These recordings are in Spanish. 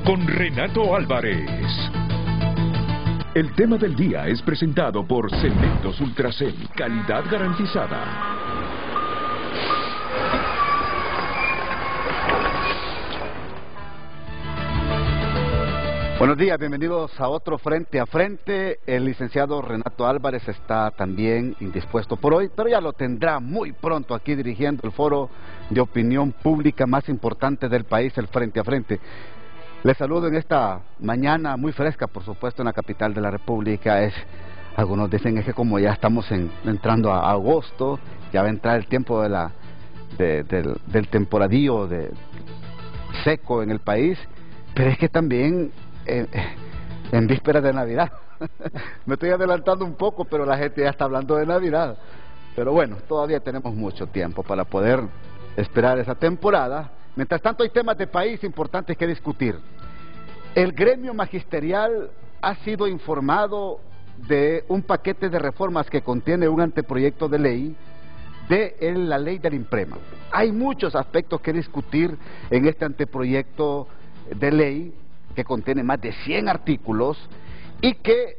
con Renato Álvarez. El tema del día es presentado por Cementos Ultracel, calidad garantizada. Buenos días, bienvenidos a otro Frente a Frente. El licenciado Renato Álvarez está también indispuesto por hoy, pero ya lo tendrá muy pronto aquí dirigiendo el foro de opinión pública más importante del país, el Frente a Frente. Les saludo en esta mañana muy fresca, por supuesto, en la capital de la República. Algunos dicen que como ya estamos entrando a agosto, ya va a entrar el tiempo del temporadío seco en el país, pero es que también en vísperas de Navidad. Me estoy adelantando un poco, pero la gente ya está hablando de Navidad. Pero bueno, todavía tenemos mucho tiempo para poder esperar esa temporada. Mientras tanto hay temas de país importantes que discutir. El gremio magisterial ha sido informado de un paquete de reformas que contiene un anteproyecto de ley de la ley del INPREMA. Hay muchos aspectos que discutir en este anteproyecto de ley que contiene más de 100 artículos y que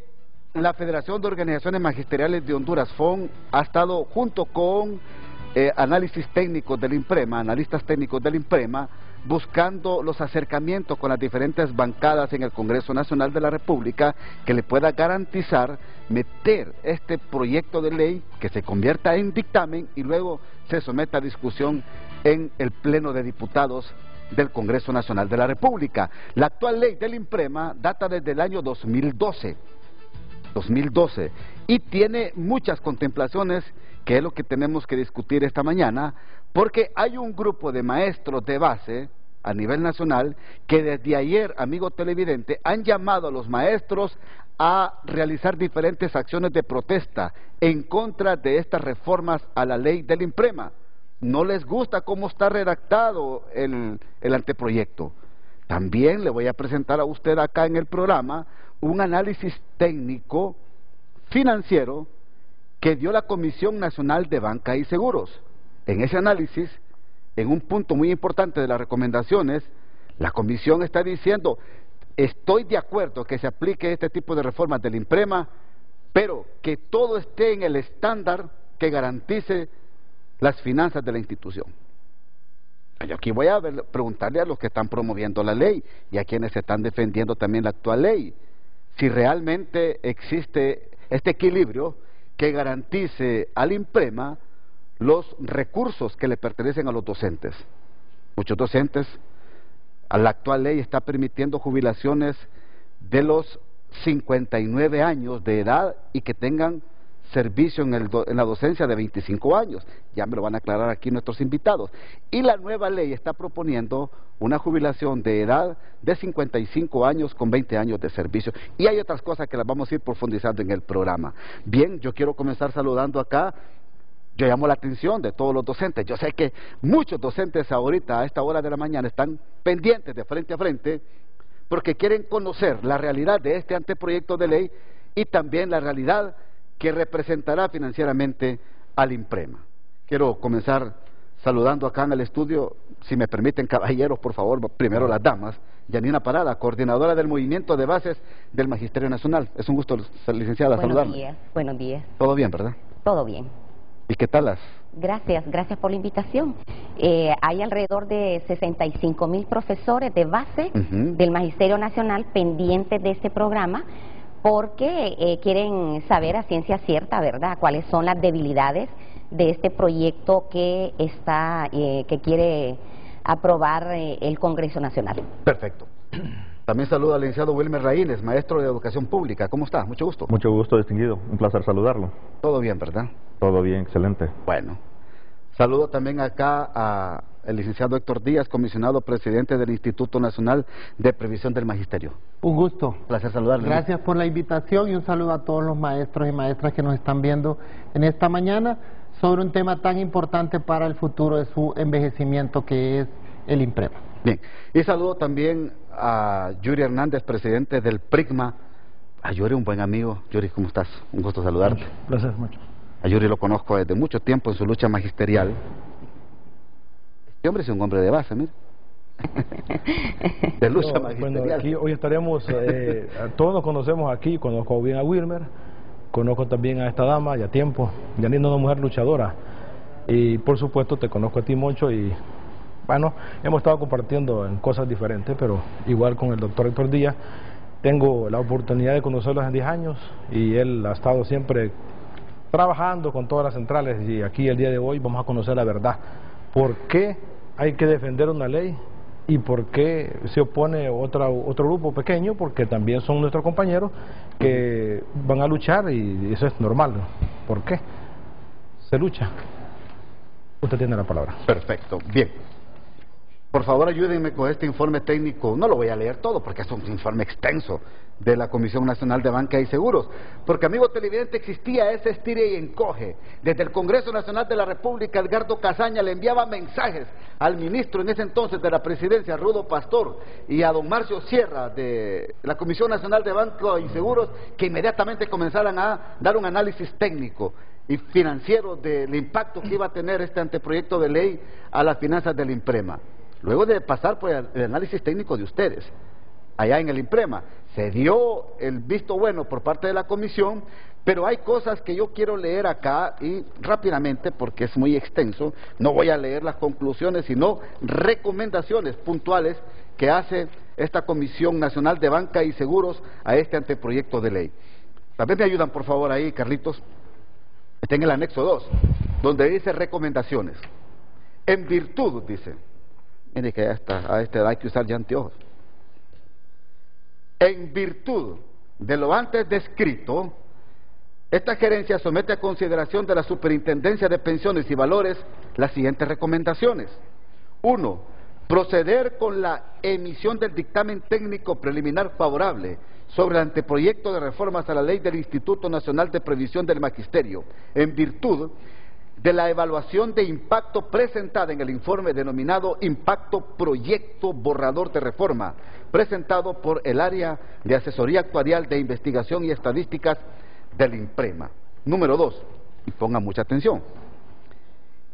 la Federación de Organizaciones Magisteriales de Honduras, FON, ha estado junto con analistas técnicos del INPREMA, buscando los acercamientos con las diferentes bancadas en el Congreso Nacional de la República que le pueda garantizar meter este proyecto de ley que se convierta en dictamen y luego se someta a discusión en el Pleno de Diputados del Congreso Nacional de la República. La actual ley del INPREMA data desde el año 2012 y tiene muchas contemplaciones, que es lo que tenemos que discutir esta mañana, porque hay un grupo de maestros de base a nivel nacional que desde ayer, amigo televidente, han llamado a los maestros a realizar diferentes acciones de protesta en contra de estas reformas a la ley del INPREMA. No les gusta cómo está redactado el anteproyecto. También le voy a presentar a usted acá en el programa un análisis técnico financiero que dio la Comisión Nacional de Banca y Seguros. En ese análisis, en un punto muy importante de las recomendaciones, la Comisión está diciendo: estoy de acuerdo que se aplique este tipo de reformas del INPREMA, pero que todo esté en el estándar que garantice las finanzas de la institución. Yo aquí voy a preguntarle a los que están promoviendo la ley y a quienes están defendiendo también la actual ley, si realmente existe este equilibrio que garantice al INPREMA los recursos que le pertenecen a los docentes. Muchos docentes, a la actual ley está permitiendo jubilaciones de los 59 años de edad y que tengan servicio en la docencia de 25 años. Ya me lo van a aclarar aquí nuestros invitados. Y la nueva ley está proponiendo una jubilación de edad de 55 años con 20 años de servicio. Y hay otras cosas que las vamos a ir profundizando en el programa. Bien, yo quiero comenzar saludando acá. Yo llamo la atención de todos los docentes. Yo sé que muchos docentes ahorita a esta hora de la mañana están pendientes de Frente a Frente porque quieren conocer la realidad de este anteproyecto de ley y también la realidad que representará financieramente al INPREMA. Quiero comenzar saludando acá en el estudio, si me permiten, caballeros, por favor, primero las damas. Yanina Parada, coordinadora del Movimiento de Bases del Magisterio Nacional. Es un gusto, licenciada, saludarla. Buenos días. ¿Todo bien, verdad? Todo bien. ¿Y qué tal las? Gracias por la invitación. Hay alrededor de 65,000 profesores de base del Magisterio Nacional pendientes de este programa, porque quieren saber a ciencia cierta, ¿verdad?, cuáles son las debilidades de este proyecto que quiere aprobar el Congreso Nacional. Perfecto. También saludo al licenciado Wilmer Raíles, maestro de Educación Pública. ¿Cómo está? Mucho gusto. Mucho gusto, distinguido. Un placer saludarlo. Todo bien, ¿verdad? Todo bien, excelente. Bueno. Saludo también acá al licenciado Héctor Díaz, comisionado presidente del Instituto Nacional de Previsión del Magisterio. Un gusto. Placer saludarle. Gracias por la invitación y un saludo a todos los maestros y maestras que nos están viendo en esta mañana sobre un tema tan importante para el futuro de su envejecimiento, que es el INPREMA. Bien, y saludo también a Yuri Hernández, presidente del PRIGMA. A Yuri, un buen amigo. Yuri, ¿cómo estás? Un gusto saludarte. Gracias mucho. A Yuri lo conozco desde mucho tiempo en su lucha magisterial. Este hombre es un hombre de base, mire. de lucha No, magisterial. bueno, aquí hoy estaremos, todos nos conocemos aquí, conozco bien a Wilmer, conozco también a esta dama, ya tiempo, Janine es una mujer luchadora, y por supuesto te conozco a ti, Moncho, y bueno, hemos estado compartiendo en cosas diferentes, pero igual con el doctor Héctor Díaz, tengo la oportunidad de conocerlo hace 10 años, y él ha estado siempre trabajando con todas las centrales, y aquí el día de hoy vamos a conocer la verdad. ¿Por qué hay que defender una ley? ¿Y por qué se opone otro grupo pequeño? Porque también son nuestros compañeros que van a luchar y eso es normal. ¿Por qué? Se lucha. Usted tiene la palabra. Perfecto, bien. Por favor, ayúdenme con este informe técnico. No lo voy a leer todo porque es un informe extenso de la Comisión Nacional de Banca y Seguros. Porque, amigo televidente, existía ese estire y encoge. Desde el Congreso Nacional de la República, Edgardo Casaña le enviaba mensajes al ministro en ese entonces de la Presidencia, Rudo Pastor, y a don Marcio Sierra de la Comisión Nacional de Banca y Seguros, que inmediatamente comenzaran a dar un análisis técnico y financiero del impacto que iba a tener este anteproyecto de ley a las finanzas del INPREMA. Luego de pasar por el análisis técnico de ustedes, allá en el INPREMA, se dio el visto bueno por parte de la comisión, pero hay cosas que yo quiero leer acá y rápidamente, porque es muy extenso, no voy a leer las conclusiones, sino recomendaciones puntuales que hace esta Comisión Nacional de Banca y Seguros a este anteproyecto de ley. También me ayudan, por favor, ahí, Carlitos. Está en el anexo 2, donde dice recomendaciones. En virtud, dice. Mire que a este hay que usar ya anteojos. En virtud de lo antes descrito, esta gerencia somete a consideración de la Superintendencia de Pensiones y Valores las siguientes recomendaciones. 1. Proceder con la emisión del dictamen técnico preliminar favorable sobre el anteproyecto de reformas a la ley del Instituto Nacional de Previsión del Magisterio, en virtud de la evaluación de impacto presentada en el informe denominado Impacto Proyecto Borrador de Reforma, presentado por el Área de Asesoría Actuarial de Investigación y Estadísticas del INPREMA. Número 2, y pongan mucha atención,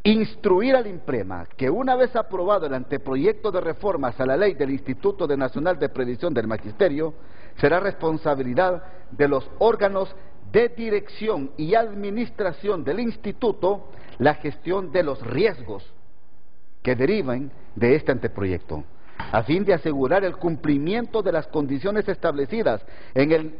instruir al INPREMA que una vez aprobado el anteproyecto de reformas a la ley del Instituto Nacional de Previsión del Magisterio, será responsabilidad de los órganos de dirección y administración del instituto la gestión de los riesgos que derivan de este anteproyecto, a fin de asegurar el cumplimiento de las condiciones establecidas en el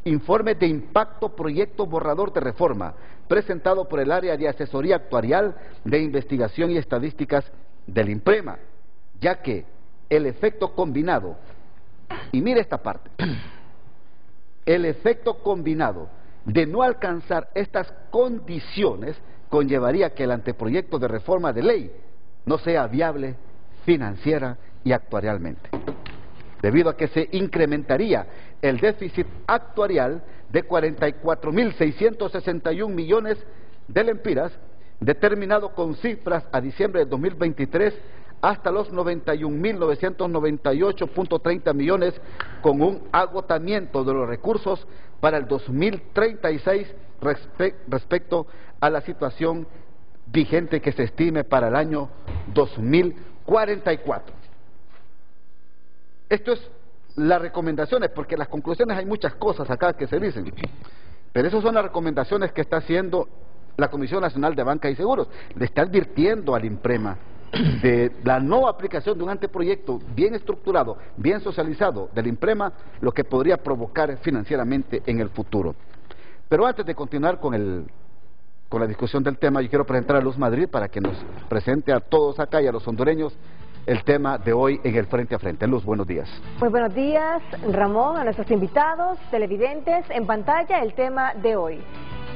informe de impacto proyecto borrador de reforma, presentado por el Área de Asesoría Actuarial de Investigación y Estadísticas del INPREMA, ya que el efecto combinado, y mire esta parte, el efecto combinado de no alcanzar estas condiciones conllevaría que el anteproyecto de reforma de ley no sea viable financiera y actuarialmente, debido a que se incrementaría el déficit actuarial de 44.661 millones de lempiras, determinado con cifras a diciembre de 2023 hasta los 91.998.30 millones, con un agotamiento de los recursos para el 2036 respecto a la situación vigente que se estime para el año 2044. Esto es las recomendaciones, porque las conclusiones hay muchas cosas acá que se dicen, pero esas son las recomendaciones que está haciendo la Comisión Nacional de Banca y Seguros. Le está advirtiendo al INPREMA de la no aplicación de un anteproyecto bien estructurado, bien socializado del INPREMA, lo que podría provocar financieramente en el futuro. Pero antes de continuar con la discusión del tema, yo quiero presentar a Luz Madrid para que nos presente a todos acá y a los hondureños el tema de hoy en el Frente a Frente. Luz, buenos días. Muy buenos días, Ramón, a nuestros invitados, televidentes. En pantalla el tema de hoy.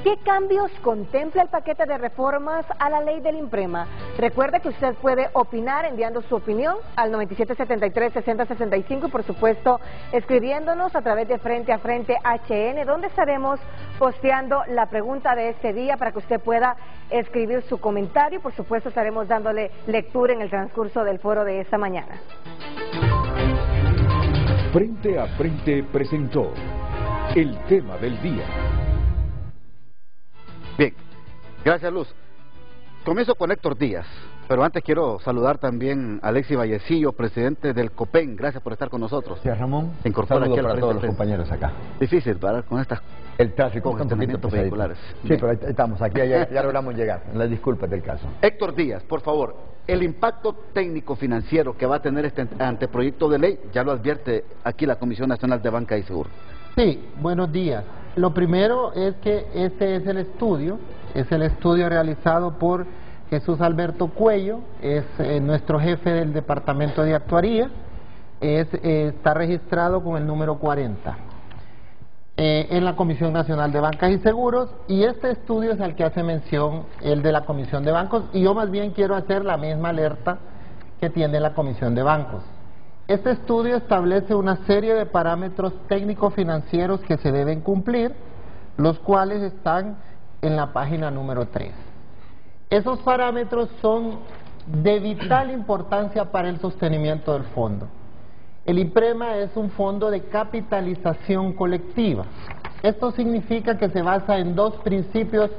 ¿Qué cambios contempla el paquete de reformas a la ley del INPREMA? Recuerde que usted puede opinar enviando su opinión al 9773-6065 y por supuesto escribiéndonos a través de Frente a Frente HN, donde estaremos posteando la pregunta de este día para que usted pueda escribir su comentario y por supuesto estaremos dándole lectura en el transcurso del foro de esta mañana. Frente a Frente presentó el tema del día. Bien, gracias Luz. Comienzo con Héctor Díaz. Pero antes quiero saludar también a Alexis Vallecillo, presidente del COPEN. Gracias por estar con nosotros. Gracias, Ramón. Se incorpora Saludos aquí al para todos los frente. compañeros acá. Difícil, ¿verdad? Con estas El tráfico está un poquito pesadito. vehiculares. Sí, pero ahí estamos, aquí ya logramos llegar. Las disculpas del caso. Héctor Díaz, por favor, el impacto técnico-financiero que va a tener este anteproyecto de ley, ya lo advierte aquí la Comisión Nacional de Banca y Seguro. Sí, buenos días. Lo primero es que este es el estudio realizado por Jesús Alberto Cuello, es nuestro jefe del Departamento de Actuaría, está registrado con el número 40 en la Comisión Nacional de Bancas y Seguros, y este estudio es al que hace mención el de la Comisión de Bancos, y yo más bien quiero hacer la misma alerta que tiene la Comisión de Bancos. Este estudio establece una serie de parámetros técnico-financieros que se deben cumplir, los cuales están en la página número 3. Esos parámetros son de vital importancia para el sostenimiento del fondo. El IMPREMA es un fondo de capitalización colectiva. Esto significa que se basa en dos principios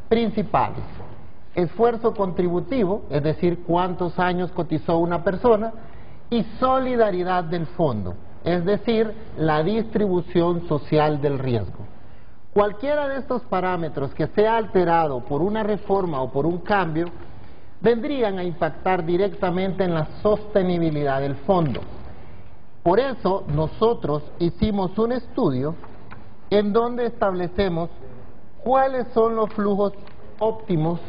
principales: esfuerzo contributivo, es decir, cuántos años cotizó una persona, y solidaridad del fondo, es decir, la distribución social del riesgo. Cualquiera de estos parámetros que sea alterado por una reforma o por un cambio vendrían a impactar directamente en la sostenibilidad del fondo. Por eso nosotros hicimos un estudio en donde establecemos cuáles son los flujos óptimos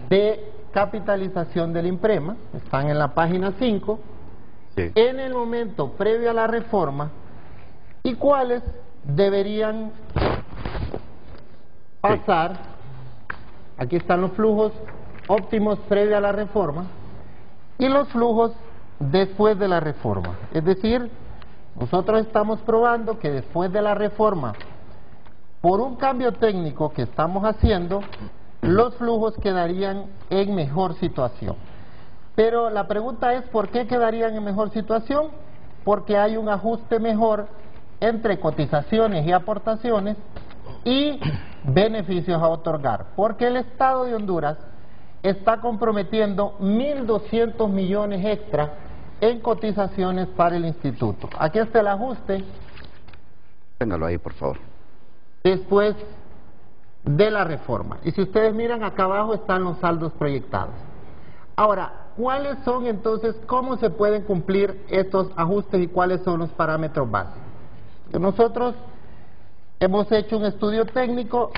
de capitalización del IMPREMA, están en la página 5, sí, en el momento previo a la reforma, y cuáles deberían pasar. Aquí están los flujos óptimos previo a la reforma y los flujos después de la reforma. Es decir, nosotros estamos probando que después de la reforma, por un cambio técnico que estamos haciendo, los flujos quedarían en mejor situación. Pero la pregunta es, ¿por qué quedarían en mejor situación? Porque hay un ajuste mejor entre cotizaciones y aportaciones y beneficios a otorgar, porque el Estado de Honduras está comprometiendo 1.200 millones extra en cotizaciones para el instituto. Aquí está el ajuste. Téngalo ahí, por favor. Después de la reforma. Y si ustedes miran acá abajo están los saldos proyectados. Ahora, ¿cuáles son entonces, cómo se pueden cumplir estos ajustes y cuáles son los parámetros básicos? Nosotros hemos hecho un estudio técnico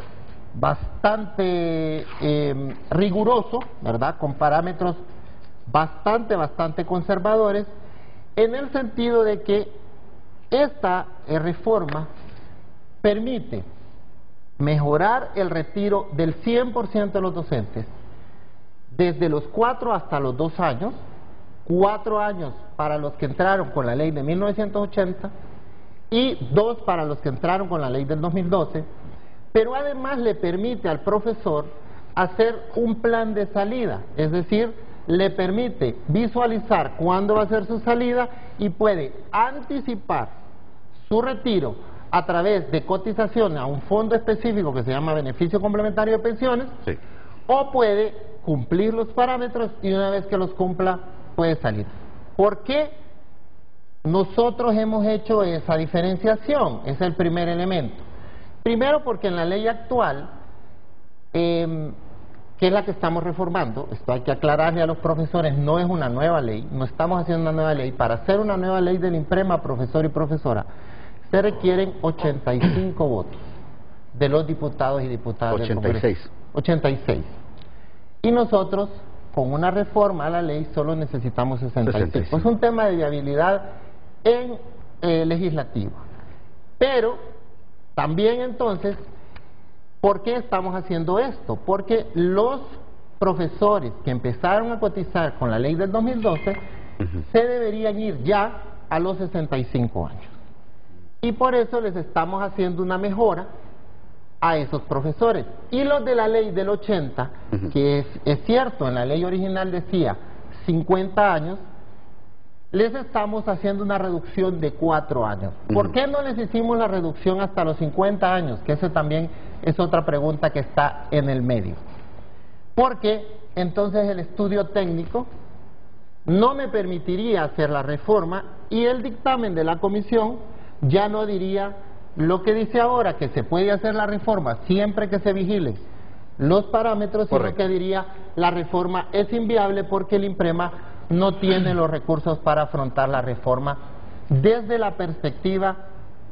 bastante riguroso, ¿verdad? Con parámetros bastante conservadores, en el sentido de que esta reforma permite mejorar el retiro del 100% de los docentes desde los 4 hasta los 2 años, 4 años para los que entraron con la ley de 1980 y 2 para los que entraron con la ley del 2012, pero además le permite al profesor hacer un plan de salida, es decir, le permite visualizar cuándo va a ser su salida y puede anticipar su retiro a través de cotización a un fondo específico que se llama Beneficio Complementario de Pensiones, sí, o puede cumplir los parámetros y una vez que los cumpla puede salir. ¿Por qué nosotros hemos hecho esa diferenciación? Es el primer elemento. Primero porque en la ley actual, que es la que estamos reformando, esto hay que aclararle a los profesores, no es una nueva ley, no estamos haciendo una nueva ley. Para hacer una nueva ley del IMPREMA, profesor y profesora, se requieren 85 votos de los diputados y diputadas del Congreso. 86. Y nosotros, con una reforma a la ley, solo necesitamos 65. Es un tema de viabilidad en legislativo. Pero también entonces, ¿por qué estamos haciendo esto? Porque los profesores que empezaron a cotizar con la ley del 2012 se deberían ir ya a los 65 años. Y por eso les estamos haciendo una mejora a esos profesores. Y los de la ley del 80, que es cierto, en la ley original decía 50 años, les estamos haciendo una reducción de 4 años. ¿Por qué no les hicimos la reducción hasta los 50 años? Que ese también es otra pregunta que está en el medio. Porque entonces el estudio técnico no me permitiría hacer la reforma y el dictamen de la comisión ya no diría lo que dice ahora, que se puede hacer la reforma siempre que se vigilen los parámetros, sino que diría la reforma es inviable porque el INPREMA no tiene los recursos para afrontar la reforma desde la perspectiva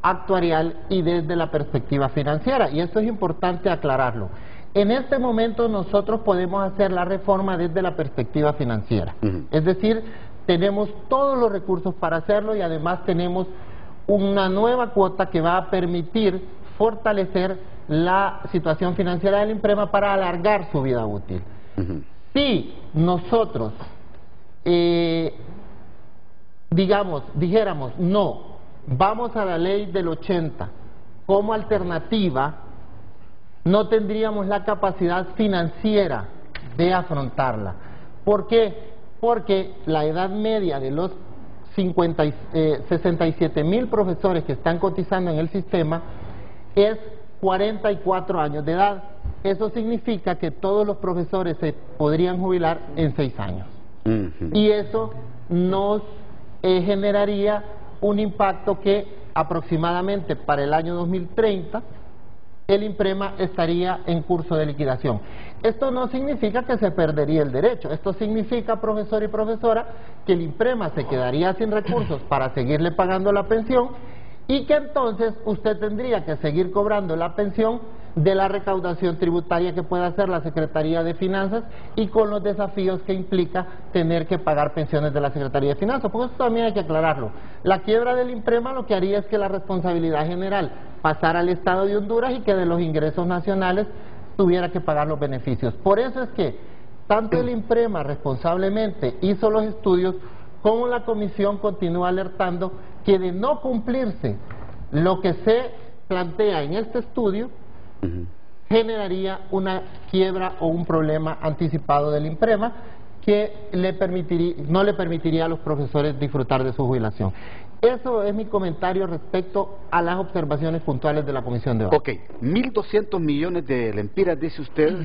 actuarial y desde la perspectiva financiera, y esto es importante aclararlo. En este momento nosotros podemos hacer la reforma desde la perspectiva financiera, es decir, tenemos todos los recursos para hacerlo y además tenemos una nueva cuota que va a permitir fortalecer la situación financiera del INPREMA para alargar su vida útil. Si nosotros, dijéramos, no, vamos a la ley del 80 como alternativa, no tendríamos la capacidad financiera de afrontarla. ¿Por qué? Porque la edad media de los 67,000 profesores que están cotizando en el sistema es 44 años de edad. Eso significa que todos los profesores se podrían jubilar en 6 años. Y eso nos generaría un impacto que aproximadamente para el año 2030 el INPREMA estaría en curso de liquidación. Esto no significa que se perdería el derecho, esto significa, profesor y profesora, que el INPREMA se quedaría sin recursos para seguirle pagando la pensión y que entonces usted tendría que seguir cobrando la pensión de la recaudación tributaria que pueda hacer la Secretaría de Finanzas y con los desafíos que implica tener que pagar pensiones de la Secretaría de Finanzas, porque eso también hay que aclararlo. La quiebra del INPREMA lo que haría es que la responsabilidad general pasara al Estado de Honduras y que de los ingresos nacionales tuviera que pagar los beneficios. Por eso es que tanto el INPREMA responsablemente hizo los estudios, como la comisión continúa alertando que de no cumplirse lo que se plantea en este estudio, generaría una quiebra o un problema anticipado del INPREMA que no le permitiría a los profesores disfrutar de su jubilación. Eso es mi comentario respecto a las observaciones puntuales de la Comisión de Base. Ok, 1.200 millones de lempiras, dice usted,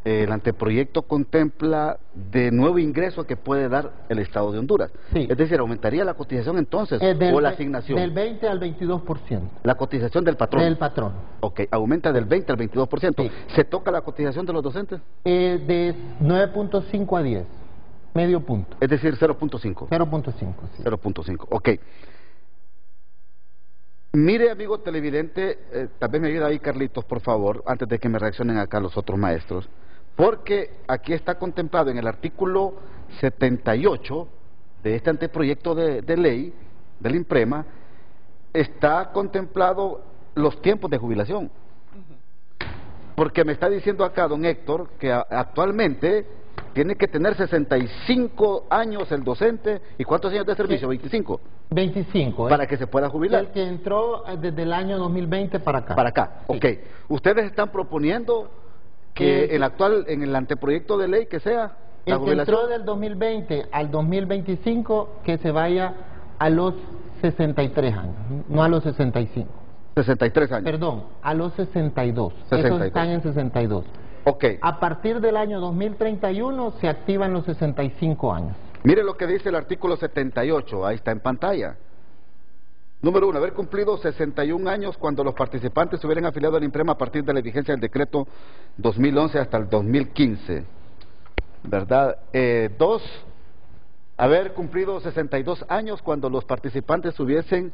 el anteproyecto contempla de nuevo ingreso que puede dar el Estado de Honduras. Sí. Es decir, ¿aumentaría la cotización entonces o la asignación? Del 20 al 22%. La cotización del patrón. Del patrón. Ok, aumenta del 20 al 22%. Sí. ¿Se toca la cotización de los docentes? De 9.5 a 10, medio punto. Es decir, 0.5. 0.5, sí. 0.5, ok. Mire, amigo televidente, tal vez me ayuda ahí Carlitos, por favor, antes de que me reaccionen acá los otros maestros, porque aquí está contemplado en el artículo 78 de este anteproyecto de ley del INPREMA, está contemplado los tiempos de jubilación. Porque me está diciendo acá don Héctor que actualmente tiene que tener 65 años el docente. ¿Y cuántos años de servicio? 25. 25. Para que se pueda jubilar. El que entró desde el año 2020 para acá. Para acá, sí. Ok. Ustedes están proponiendo que en el anteproyecto de ley que sea la el que jubilación. entró del 2020 al 2025 que se vaya a los 63 años, no a los 65. 63 años. Perdón, a los 62. 62. Esos están en 62. Ok. A partir del año 2031 se activan los 65 años. Mire lo que dice el artículo 78, ahí está en pantalla. Número 1, haber cumplido 61 años cuando los participantes se hubieran afiliado al INPREMA a partir de la vigencia del decreto 2011 hasta el 2015. ¿Verdad? 2, haber cumplido 62 años cuando los participantes hubieran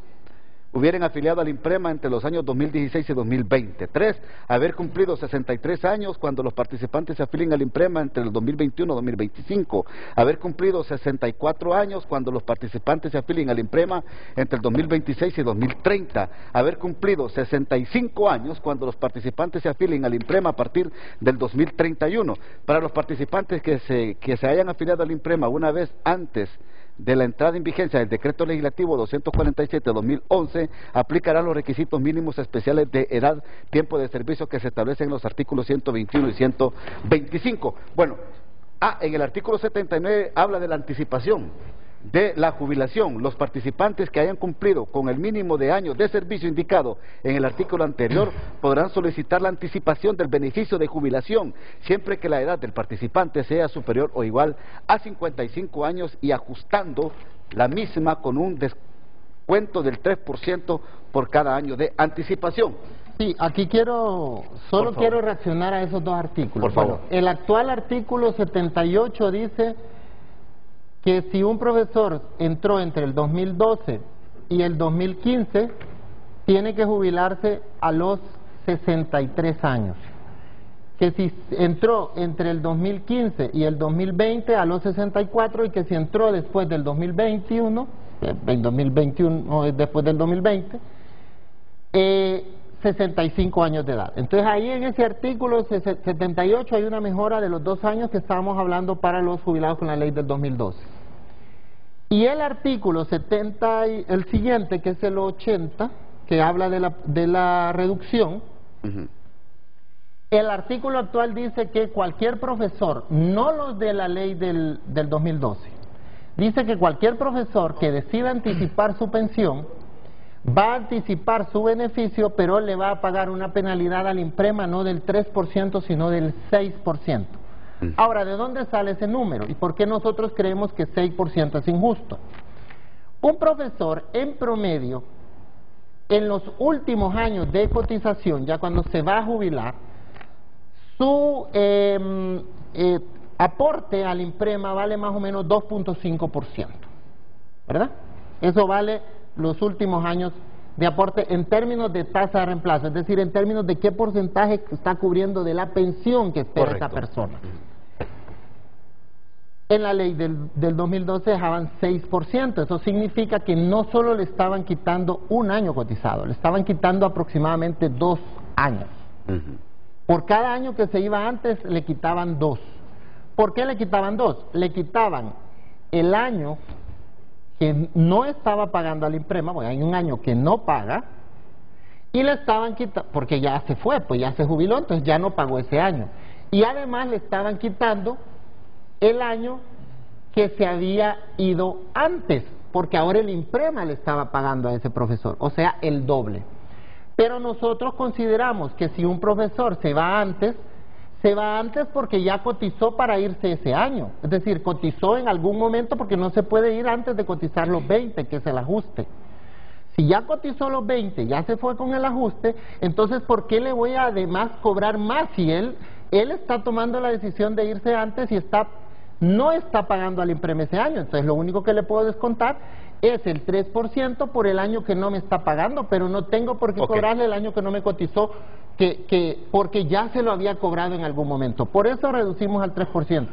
afiliado al INPREMA entre los años 2016 y 2020. 3, haber cumplido 63 años cuando los participantes se afilien al INPREMA entre el 2021 y 2025. Haber cumplido 64 años cuando los participantes se afilien al INPREMA entre el 2026 y 2030. Haber cumplido 65 años cuando los participantes se afilien al INPREMA a partir del 2031. Para los participantes que se hayan afiliado al INPREMA una vez antes de la entrada en vigencia del Decreto Legislativo 247-2011, aplicarán los requisitos mínimos especiales de edad, tiempo de servicio que se establecen en los artículos 121 y 125. Bueno, en el artículo 79 habla de la anticipación. de la jubilación. Los participantes que hayan cumplido con el mínimo de años de servicio indicado en el artículo anterior podrán solicitar la anticipación del beneficio de jubilación, siempre que la edad del participante sea superior o igual a 55 años y ajustando la misma con un descuento del 3% por cada año de anticipación. Sí, aquí solo quiero reaccionar a esos dos artículos. Por favor. Bueno, el actual artículo 78 dice que si un profesor entró entre el 2012 y el 2015, tiene que jubilarse a los 63 años. Que si entró entre el 2015 y el 2020 a los 64, y que si entró después del 2021, después del 2020, 65 años de edad. Entonces ahí en ese artículo 78 hay una mejora de los 2 años que estábamos hablando para los jubilados con la ley del 2012. Y el artículo 70, el siguiente, que es el 80, que habla de la reducción, el artículo actual dice que cualquier profesor, no los de la ley del 2012, dice que cualquier profesor que decida anticipar su pensión va a anticipar su beneficio, pero le va a pagar una penalidad al INPREMA no del 3%, sino del 6%. Ahora, ¿de dónde sale ese número? ¿Y por qué nosotros creemos que 6% es injusto? Un profesor, en promedio, en los últimos años de cotización, ya cuando se va a jubilar, su aporte al INPREMA vale más o menos 2.5%, ¿verdad? Eso vale los últimos años de aporte en términos de tasa de reemplazo, es decir, en términos de qué porcentaje está cubriendo de la pensión que espera esa persona. En la ley del 2012 dejaban 6%, eso significa que no solo le estaban quitando un año cotizado, le estaban quitando aproximadamente 2 años. Por cada año que se iba antes le quitaban 2. ¿Por qué le quitaban 2? Le quitaban el año que no estaba pagando al INPREMA, porque hay un año que no paga, y le estaban quitando, porque ya se fue, pues ya se jubiló, entonces ya no pagó ese año. Y además le estaban quitando el año que se había ido antes, porque ahora el INPREMA le estaba pagando a ese profesor, o sea, el doble. Pero nosotros consideramos que si un profesor se va antes porque ya cotizó para irse ese año, es decir, cotizó en algún momento, porque no se puede ir antes de cotizar los 20, que es el ajuste. Si ya cotizó los 20, ya se fue con el ajuste, entonces ¿por qué le voy a además cobrar más si él está tomando la decisión de irse antes y no está pagando al INPREMA ese año? Entonces lo único que le puedo descontar es el 3% por el año que no me está pagando, pero no tengo por qué cobrarle el año que no me cotizó, porque ya se lo había cobrado en algún momento. Por eso reducimos al 3%.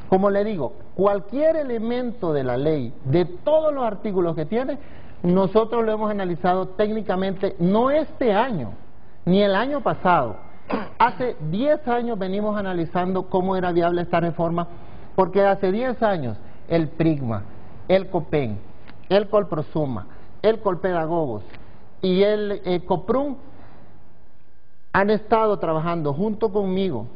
Como le digo, cualquier elemento de la ley, de todos los artículos que tiene, nosotros lo hemos analizado técnicamente, no este año, ni el año pasado. Hace 10 años venimos analizando cómo era viable esta reforma, porque hace 10 años el PRIGMA, el COPEN, el Colprosuma, el Colpedagogos y el COPRUM han estado trabajando junto conmigo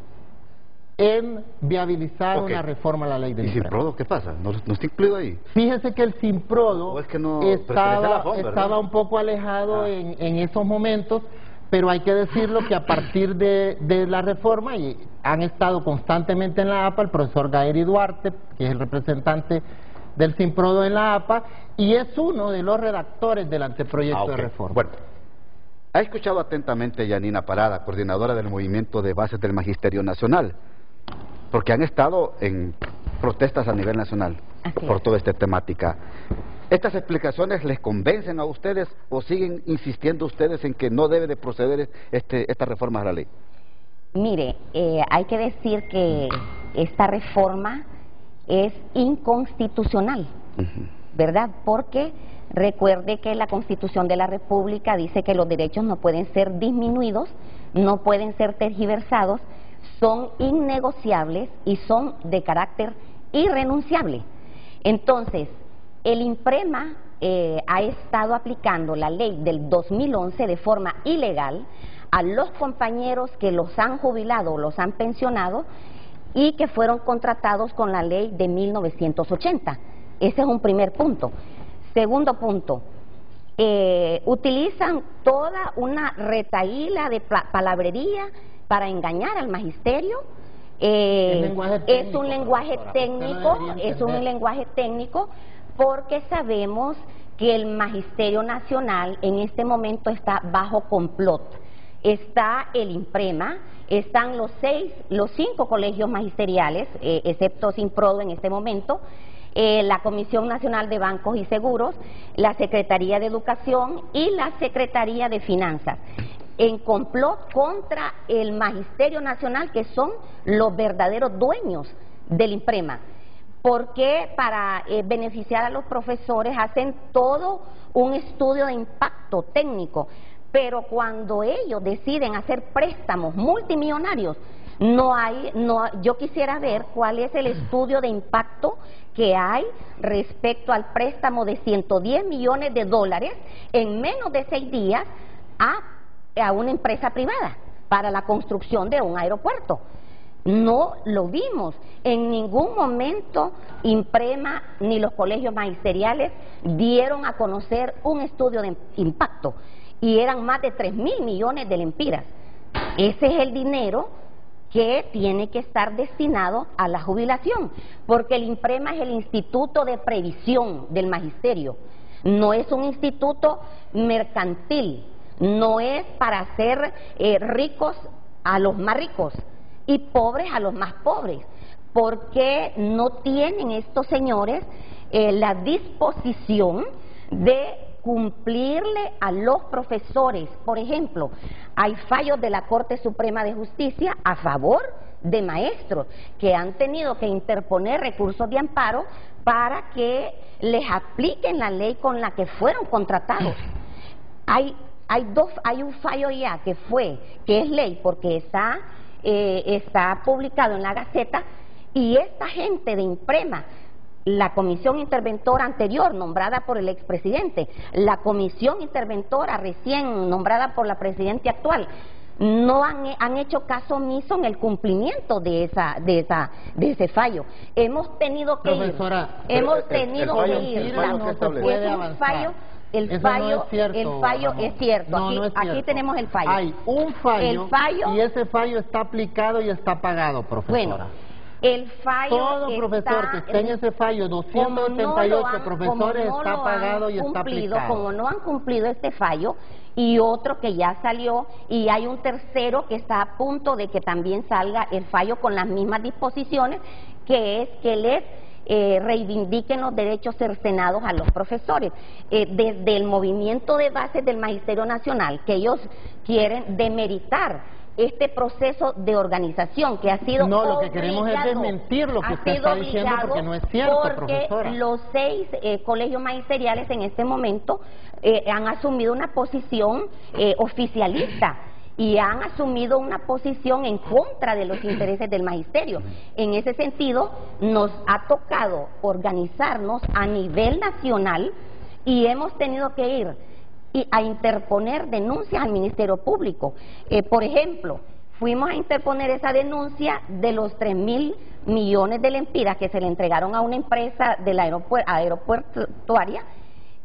en viabilizar una reforma a la ley del INPREMA. ¿Y Simprodo qué pasa? ¿No está incluido ahí? Fíjese que el Simprodo estaba un poco alejado en esos momentos, pero hay que decirlo que a partir de la reforma, y han estado constantemente en la APA, el profesor Gaeri Duarte, que es el representante del Simprodo en la APA, y es uno de los redactores del anteproyecto de reforma. Bueno, ha escuchado atentamente Yanina Parada, coordinadora del Movimiento de Bases del Magisterio Nacional, porque han estado en protestas a nivel nacional por toda esta temática. ¿Estas explicaciones les convencen a ustedes o siguen insistiendo ustedes en que no debe de proceder esta reforma a la ley? Mire, hay que decir que esta reforma es inconstitucional, ¿verdad? Porque recuerde que la Constitución de la República dice que los derechos no pueden ser disminuidos, no pueden ser tergiversados, son innegociables y son de carácter irrenunciable. Entonces, el INPREMA ha estado aplicando la ley del 2011 de forma ilegal a los compañeros que los han jubilado o los han pensionado y que fueron contratados con la ley de 1980. Ese es un primer punto. Segundo punto, utilizan toda una retahíla de palabrería para engañar al magisterio. Es un lenguaje técnico, porque sabemos que el Magisterio Nacional en este momento está bajo complot. Está el INPREMA, están los 5 colegios magisteriales, excepto SINPRODO en este momento, la Comisión Nacional de Bancos y Seguros, la Secretaría de Educación y la Secretaría de Finanzas, en complot contra el Magisterio Nacional, que son los verdaderos dueños del INPREMA. Porque para beneficiar a los profesores hacen todo un estudio de impacto técnico, pero cuando ellos deciden hacer préstamos multimillonarios, yo quisiera ver cuál es el estudio de impacto que hay respecto al préstamo de 110 millones de dólares en menos de 6 días a una empresa privada para la construcción de un aeropuerto. No lo vimos. En ningún momento INPREMA ni los colegios magisteriales dieron a conocer un estudio de impacto, y eran más de 3.000 millones de lempiras. Ese es el dinero que tiene que estar destinado a la jubilación, porque el INPREMA es el Instituto de Previsión del Magisterio, no es un instituto mercantil, no es para hacer ricos a los más ricos y pobres a los más pobres, porque no tienen estos señores la disposición de cumplirle a los profesores. Por ejemplo, hay fallos de la Corte Suprema de Justicia a favor de maestros que han tenido que interponer recursos de amparo para que les apliquen la ley con la que fueron contratados. Hay un fallo ya que es ley porque está publicado en la Gaceta, y esta gente de INPREMA, la comisión interventora anterior nombrada por el expresidente, la comisión interventora recién nombrada por la presidenta actual, no han hecho caso omiso en el cumplimiento de ese fallo. Hemos tenido que ir. El fallo es cierto. Aquí tenemos el fallo. Hay un fallo, y ese fallo está aplicado y está pagado, profesora. Bueno, el fallo todo profesor que esté en ese fallo, 278 profesores, está pagado y está aplicado. Como no han cumplido este fallo, y otro que ya salió, y hay un tercero que está a punto de que también salga el fallo con las mismas disposiciones, que es que les reivindiquen los derechos cercenados a los profesores. Desde el movimiento de bases del Magisterio Nacional, que ellos quieren demeritar este proceso de organización que ha sido obligado. Lo que queremos es desmentir lo que usted está diciendo, porque no es cierto, profesora. Los 6 colegios magisteriales en este momento han asumido una posición oficialista, y han asumido una posición en contra de los intereses del magisterio. En ese sentido, nos ha tocado organizarnos a nivel nacional, y hemos tenido que ir a interponer denuncias al Ministerio Público. Por ejemplo, fuimos a interponer esa denuncia de los 3.000 millones de lempiras que se le entregaron a una empresa de la aeroportuaria,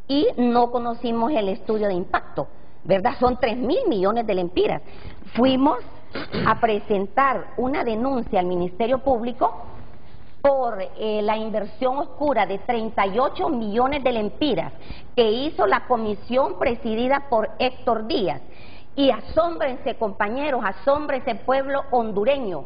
y no conocimos el estudio de impacto, ¿verdad? Son 3.000 millones de lempiras. Fuimos a presentar una denuncia al Ministerio Público por la inversión oscura de 38 millones de lempiras que hizo la comisión presidida por Héctor Díaz. Y asómbrense, compañeros, asómbrense, pueblo hondureño,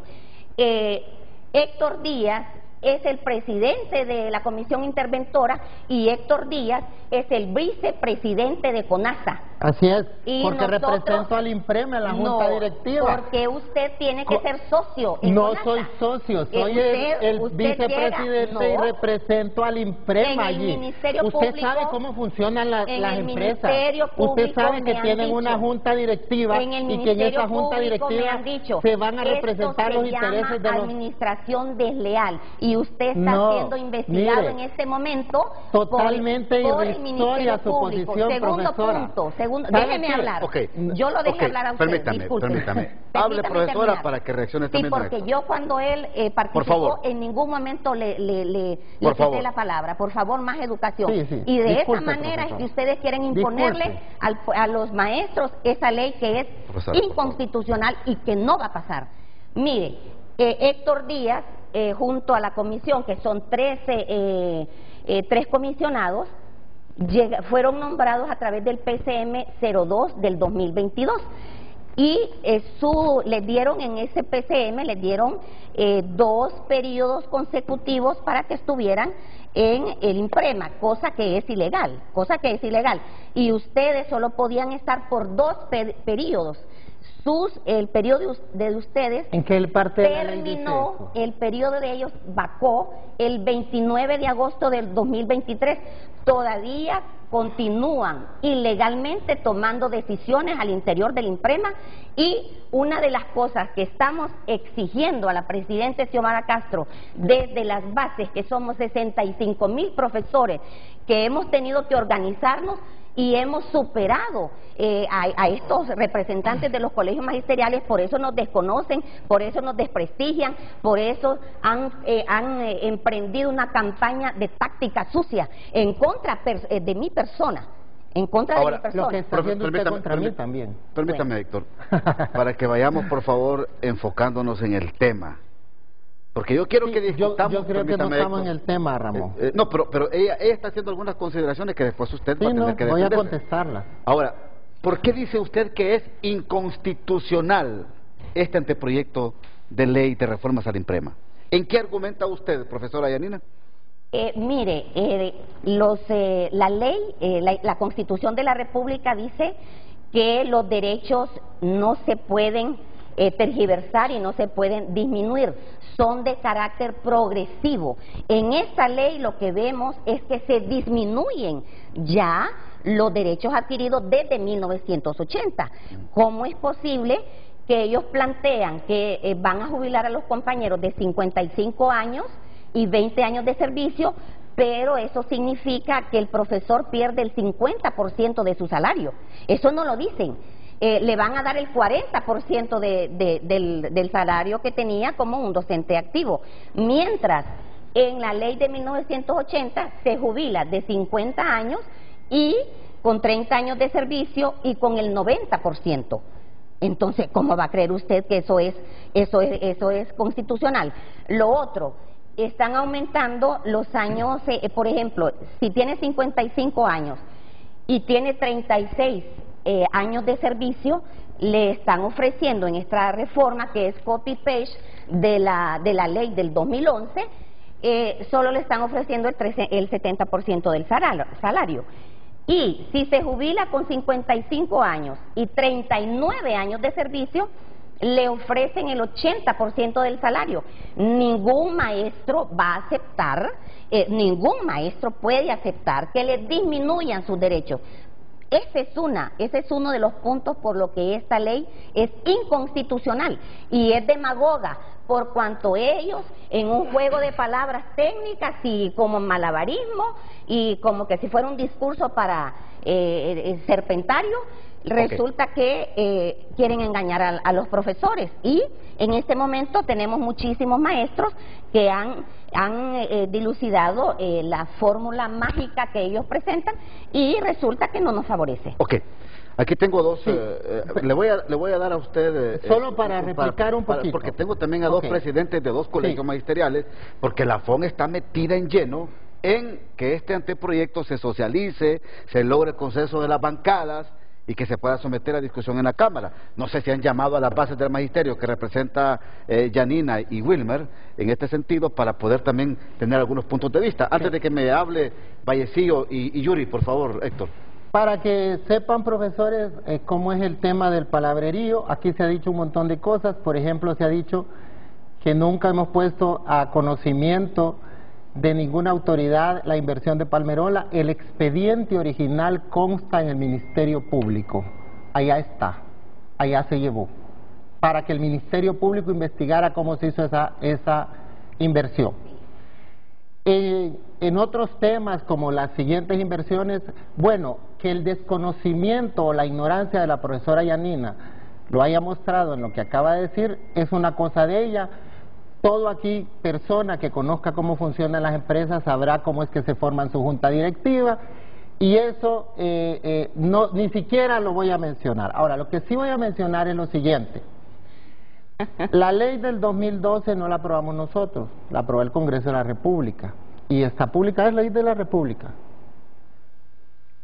Héctor Díaz es el presidente de la comisión interventora, y Héctor Díaz es el vicepresidente de CONASA. Así es, porque represento al INPREMA en la junta directiva. Porque usted tiene que ser socio en No CONASA. soy socio, soy el vicepresidente y represento al INPREMA allí. Usted sabe cómo funcionan las empresas. Usted sabe que tienen una junta directiva, y que en esa junta directiva se van a representar los intereses de los... administración desleal, y usted está siendo investigado en este momento totalmente por el irrisoria Ministerio su Público. posición, profesora. segundo, ¿sabe déjeme qué? hablar. Okay. Yo lo dejé Okay, hablar a usted, permítame. Hable, profesora, terminar. para que reaccione Sí, también. porque yo cuando él participó, en ningún momento le quité la palabra. Por favor, más educación. Sí. Y de Disculpe, esa manera es profesora. que ustedes quieren imponerle a los maestros esa ley que es Profesora, inconstitucional y que no va a pasar. Mire, Héctor Díaz, junto a la comisión, que son 3 comisionados, fueron nombrados a través del PCM 02 del 2022 y les dieron en ese PCM, les dieron 2 periodos consecutivos para que estuvieran en el INPREMA, cosa que es ilegal, y ustedes solo podían estar por 2 periodos. El periodo de ustedes ¿En qué parte de la ley dice terminó, eso? el periodo de ellos vacó el 29 de agosto del 2023. Todavía continúan ilegalmente tomando decisiones al interior del INPREMA, y una de las cosas que estamos exigiendo a la presidenta Xiomara Castro desde las bases, que somos 65,000 profesores que hemos tenido que organizarnos y hemos superado a estos representantes de los colegios magisteriales, por eso nos desconocen, por eso nos desprestigian, por eso han emprendido una campaña de táctica sucia en contra de mi persona. En contra de mi persona. Lo que está haciendo usted contra mí también. Permítame, Héctor, para que vayamos, por favor, enfocándonos en el tema. Porque yo quiero que discutamos. Yo creo que no estamos en el tema, Ramón. No, pero ella está haciendo algunas consideraciones que después usted va a tener que voy defenderse. a contestarlas. Ahora, ¿por qué dice usted que es inconstitucional este anteproyecto de ley de reformas al INPREMA? ¿En qué argumenta usted, profesora Yanina? Mire, la ley, la Constitución de la República dice que los derechos no se pueden tergiversar y no se pueden disminuir, son de carácter progresivo. En esta ley lo que vemos es que se disminuyen ya los derechos adquiridos desde 1980. ¿Cómo es posible que ellos plantean que van a jubilar a los compañeros de 55 años y 20 años de servicio, pero eso significa que el profesor pierde el 50% de su salario? Eso no lo dicen. Le van a dar el 40% del salario que tenía como un docente activo, mientras en la ley de 1980 se jubila de 50 años y con 30 años de servicio y con el 90%. Entonces, ¿cómo va a creer usted que eso es constitucional? Lo otro, están aumentando los años, por ejemplo, si tiene 55 años y tiene 36 años de servicio, le están ofreciendo en esta reforma, que es copy-paste de la ley del 2011, solo le están ofreciendo el 70% del salario. Y si se jubila con 55 años y 39 años de servicio, le ofrecen el 80% del salario. Ningún maestro va a aceptar, ningún maestro puede aceptar que le disminuyan sus derechos. Ese es uno de los puntos por lo que esta ley es inconstitucional y es demagoga, por cuanto ellos, en un juego de palabras técnicas y como malabarismo y como que si fuera un discurso para serpentario, resulta que quieren engañar a los profesores. Y en este momento tenemos muchísimos maestros que han dilucidado la fórmula mágica que ellos presentan y resulta que no nos favorece. Ok, aquí tengo dos, le voy a dar a usted... Solo para replicar un poquito. Porque tengo también a dos presidentes de dos colegios magisteriales, porque la FON está metida en lleno en que este anteproyecto se socialice, se logre el consenso de las bancadas y que se pueda someter a discusión en la Cámara. No sé si han llamado a las bases del magisterio que representa Yanina y Wilmer en este sentido para poder también tener algunos puntos de vista. Antes de que me hable Vallecillo y Yuri, por favor, Héctor. Para que sepan, profesores, cómo es el tema del palabrerío, aquí se ha dicho un montón de cosas. Por ejemplo, se ha dicho que nunca hemos puesto a conocimiento de ninguna autoridad la inversión de Palmerola. El expediente original consta en el Ministerio Público, allá está, allá se llevó, para que el Ministerio Público investigara cómo se hizo esa inversión. En otros temas como las siguientes inversiones, bueno, que el desconocimiento o la ignorancia de la profesora Yanina lo haya mostrado en lo que acaba de decir, es una cosa de ella. Todo aquí, persona que conozca cómo funcionan las empresas, sabrá cómo es que se forman su junta directiva, y eso no, ni siquiera lo voy a mencionar. Ahora, lo que sí voy a mencionar es lo siguiente. La ley del 2012 no la aprobamos nosotros, la aprobó el Congreso de la República, y está publicada en la ley de la República.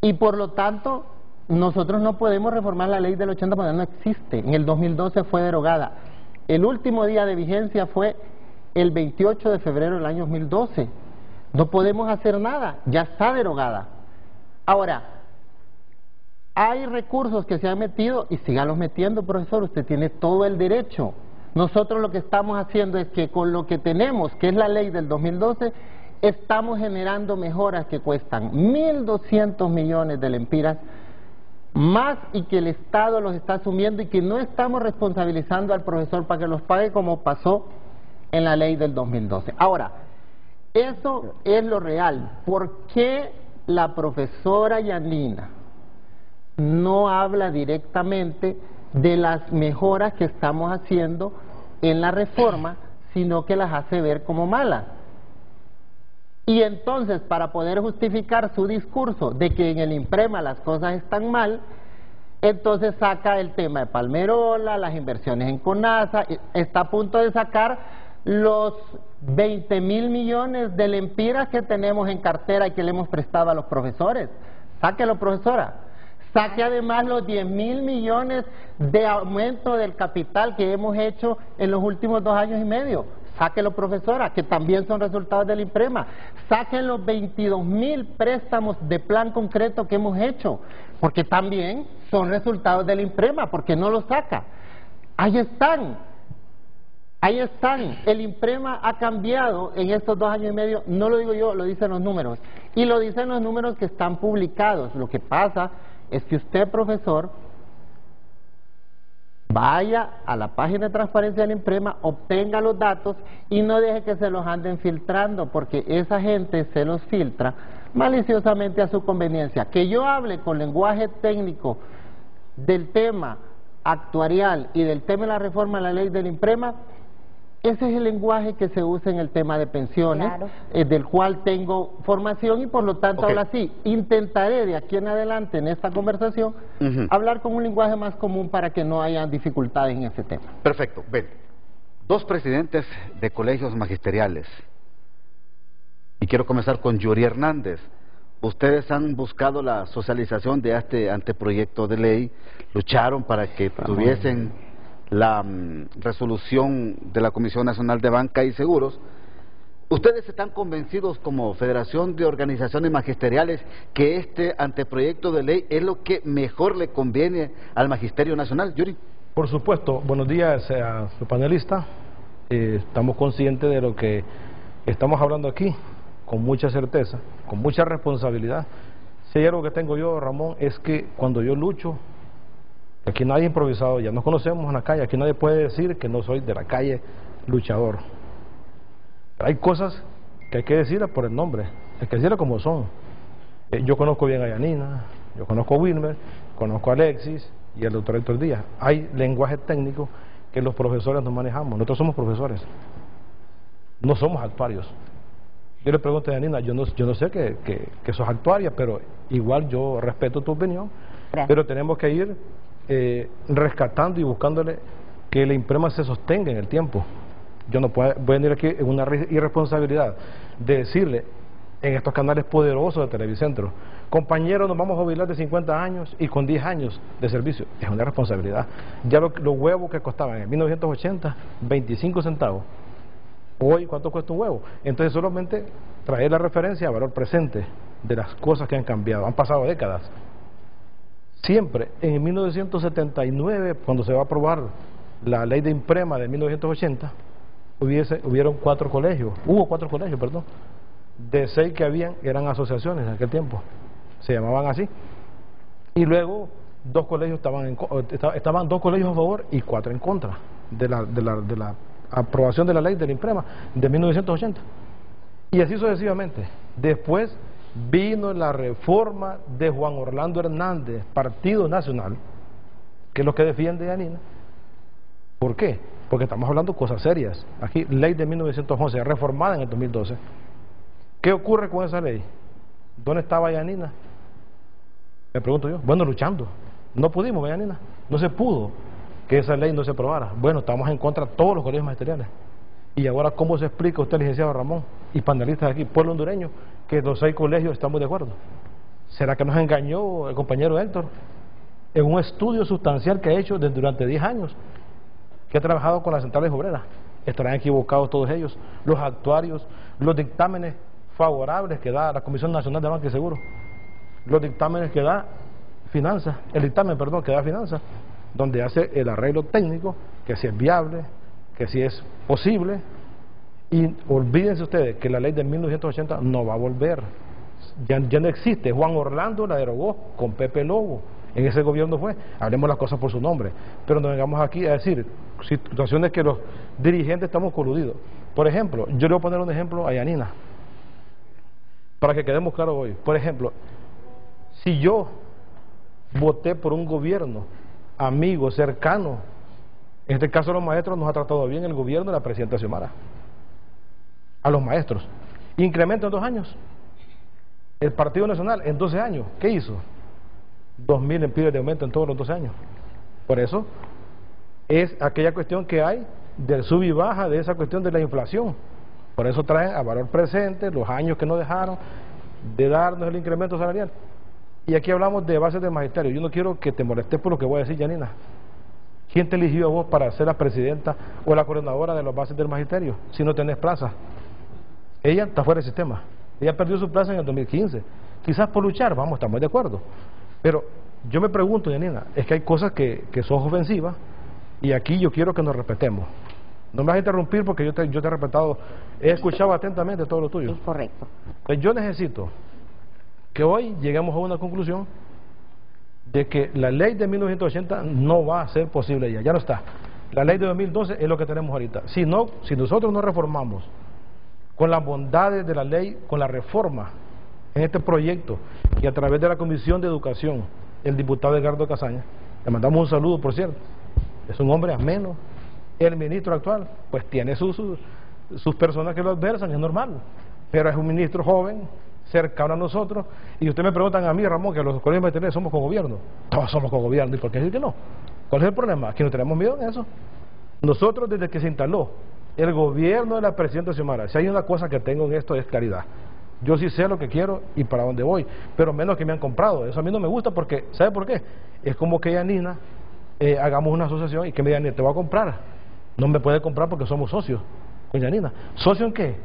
Y por lo tanto, nosotros no podemos reformar la ley del 80 porque no existe. En el 2012 fue derogada. El último día de vigencia fue el 28 de febrero del año 2012. No podemos hacer nada, ya está derogada. Ahora, hay recursos que se han metido y sígalos metiendo, profesor, usted tiene todo el derecho. Nosotros lo que estamos haciendo es que con lo que tenemos, que es la ley del 2012, estamos generando mejoras que cuestan 1.200 millones de lempiras más, y que el Estado los está asumiendo, y que no estamos responsabilizando al profesor para que los pague como pasó en la ley del 2012. Ahora, eso es lo real. ¿Por qué la profesora Yanina no habla directamente de las mejoras que estamos haciendo en la reforma, sino que las hace ver como malas? Y entonces, para poder justificar su discurso de que en el INPREMA las cosas están mal, entonces saca el tema de Palmerola, las inversiones en CONASA, está a punto de sacar los 20.000 millones de lempiras que tenemos en cartera y que le hemos prestado a los profesores. Sáquelo, profesora. Saque además los 10.000 millones de aumento del capital que hemos hecho en los últimos 2 años y medio. Sáquelo, profesora, que también son resultados del INPREMA. Saquen los 22.000 préstamos de plan concreto que hemos hecho, porque también son resultados del INPREMA. ¿Por qué no los saca? Ahí están. Ahí están. El INPREMA ha cambiado en estos 2 años y medio, no lo digo yo, lo dicen los números. Y lo dicen los números que están publicados. Lo que pasa es que usted, profesor, vaya a la página de transparencia del INPREMA, obtenga los datos y no deje que se los anden filtrando, porque esa gente se los filtra maliciosamente a su conveniencia. Que yo hable con lenguaje técnico del tema actuarial y del tema de la reforma de la ley del INPREMA, ese es el lenguaje que se usa en el tema de pensiones, claro, del cual tengo formación, y por lo tanto hablo así. Intentaré de aquí en adelante en esta conversación hablar con un lenguaje más común para que no haya dificultades en ese tema. Perfecto. Ven, 2 presidentes de colegios magisteriales, y quiero comenzar con Yuri Hernández. Ustedes han buscado la socialización de este anteproyecto de ley, lucharon para que tuviesen la resolución de la Comisión Nacional de Banca y Seguros. ¿Ustedes están convencidos como Federación de Organizaciones Magisteriales que este anteproyecto de ley es lo que mejor le conviene al Magisterio Nacional, Yuri? Por supuesto. Buenos días a su panelista. Estamos conscientes de lo que estamos hablando aquí, con mucha certeza, con mucha responsabilidad. Si hay algo que tengo yo, Ramón, es que cuando yo lucho, aquí nadie ha improvisado, ya nos conocemos en la calle, aquí nadie puede decir que no soy de la calle luchador. Pero hay cosas que hay que decirlas por el nombre, hay que decirlas como son. Yo conozco bien a Yanina, yo conozco a Wilmer, conozco a Alexis y al doctor Héctor Díaz. Hay lenguaje técnico que los profesores no manejamos, nosotros somos profesores, no somos actuarios. Yo le pregunto a Yanina, yo no sé que sos actuaria, pero igual yo respeto tu opinión. Gracias. Pero tenemos que ir rescatando y buscándole que el INPREMA se sostenga en el tiempo. Yo no puedo venir aquí en una irresponsabilidad de decirle en estos canales poderosos de Televicentro, compañeros, nos vamos a jubilar de 50 años y con 10 años de servicio. Es una responsabilidad. Ya los huevos que costaban en 1980, 25 centavos. Hoy, ¿cuánto cuesta un huevo? Entonces solamente traer la referencia a valor presente de las cosas que han cambiado. Han pasado décadas. Siempre, en 1979, cuando se va a aprobar la ley de INPREMA de 1980, hubo 4 colegios, de 6 que eran asociaciones en aquel tiempo, se llamaban así, y luego 2 colegios estaban 2 colegios a favor y 4 en contra de la aprobación de la ley del INPREMA de 1980, y así sucesivamente. Después vino la reforma de Juan Orlando Hernández, Partido Nacional, que es lo que defiende Yanina. ¿Por qué? Porque estamos hablando de cosas serias. Aquí, ley de 1911, reformada en el 2012. ¿Qué ocurre con esa ley? ¿Dónde estaba Yanina? Me pregunto yo. Bueno, luchando. No pudimos, Yanina. No se pudo que esa ley no se aprobara. Bueno, estamos en contra de todos los colegios magisteriales. Y ahora, ¿cómo se explica usted, licenciado Ramón, y panelistas aquí, pueblo hondureño, que los 6 colegios estamos de acuerdo? ¿Será que nos engañó el compañero Héctor en un estudio sustancial que ha hecho durante 10 años, que ha trabajado con las centrales obreras? Estarán equivocados todos ellos, los actuarios, los dictámenes favorables que da la Comisión Nacional de Banca y Seguro, los dictámenes que da Finanzas, el dictamen, perdón, que da Finanzas, donde hace el arreglo técnico, que si es viable, que si es posible. Y olvídense ustedes que la ley de 1980 no va a volver, ya no existe. Juan Orlando la derogó con Pepe Lobo, en ese gobierno fue. Hablemos las cosas por su nombre, pero no vengamos aquí a decir situaciones que los dirigentes estamos coludidos. Por ejemplo, yo le voy a poner un ejemplo a Yanina, para que quedemos claros hoy. Por ejemplo, si yo voté por un gobierno amigo, cercano, en este caso los maestros, nos ha tratado bien el gobierno de la presidenta Xiomara, a los maestros, incremento en 2 años, el Partido Nacional en 12 años, ¿qué hizo? 2.000 empleos de aumento en todos los 12 años. Por eso es aquella cuestión que hay del sub y baja de esa cuestión de la inflación. Por eso traen a valor presente los años que nos dejaron de darnos el incremento salarial. Y aquí hablamos de bases del magisterio. Yo no quiero que te molestes por lo que voy a decir, Yanina. ¿Quién te eligió a vos para ser la presidenta o la coordinadora de las bases del magisterio si no tenés plaza? Ella está fuera del sistema. Ella perdió su plaza en el 2015. Quizás por luchar, vamos, estamos de acuerdo. Pero yo me pregunto, Yanina, es que hay cosas que son ofensivas y aquí yo quiero que nos respetemos. No me vas a interrumpir porque yo te he respetado, he escuchado atentamente todo lo tuyo. Es correcto. Pues yo necesito que hoy lleguemos a una conclusión de que la ley de 1980 no va a ser posible ya no está. La ley de 2012 es lo que tenemos ahorita. Si nosotros no reformamos con las bondades de la ley, con la reforma en este proyecto, y a través de la Comisión de Educación, el diputado Edgardo Casaña, le mandamos un saludo, por cierto, es un hombre ameno. El ministro actual, pues tiene sus personas que lo adversan, es normal, pero es un ministro joven, cercano a nosotros. Y ustedes me preguntan a mí, Ramón, que los colegios magisteriales somos con gobierno. Todos somos con gobierno, ¿y por qué decir que no? ¿Cuál es el problema? Aquí no tenemos miedo en eso. Nosotros, desde que se instaló el gobierno de la presidenta Xiomara, si hay una cosa que tengo en esto es claridad. Yo sí sé lo que quiero y para dónde voy, pero menos que me han comprado. Eso a mí no me gusta porque, ¿sabe por qué? Es como que Yanina, hagamos una asociación y que me digan, te voy a comprar. No me puede comprar porque somos socios con Yanina. ¿Socio en qué?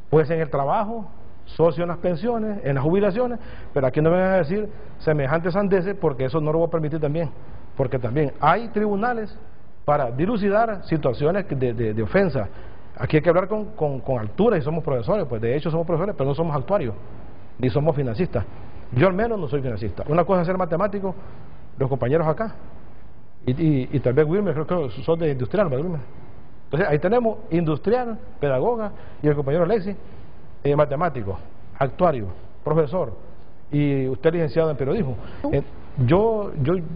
Pues en el trabajo, socio en las pensiones, en las jubilaciones, pero aquí no me van a decir semejantes sandeces porque eso no lo voy a permitir también, porque también hay tribunales para dilucidar situaciones de ofensa. Aquí hay que hablar con altura y somos profesores, pues de hecho somos profesores, pero no somos actuarios, ni somos financistas. Yo al menos no soy financista. Una cosa es ser matemático, los compañeros acá, y tal vez Wilmer, creo que son de industrial, ¿verdad, Wilmer? Entonces ahí tenemos industrial, pedagoga, y el compañero Alexis, matemático, actuario, profesor, y usted licenciado en periodismo. Yo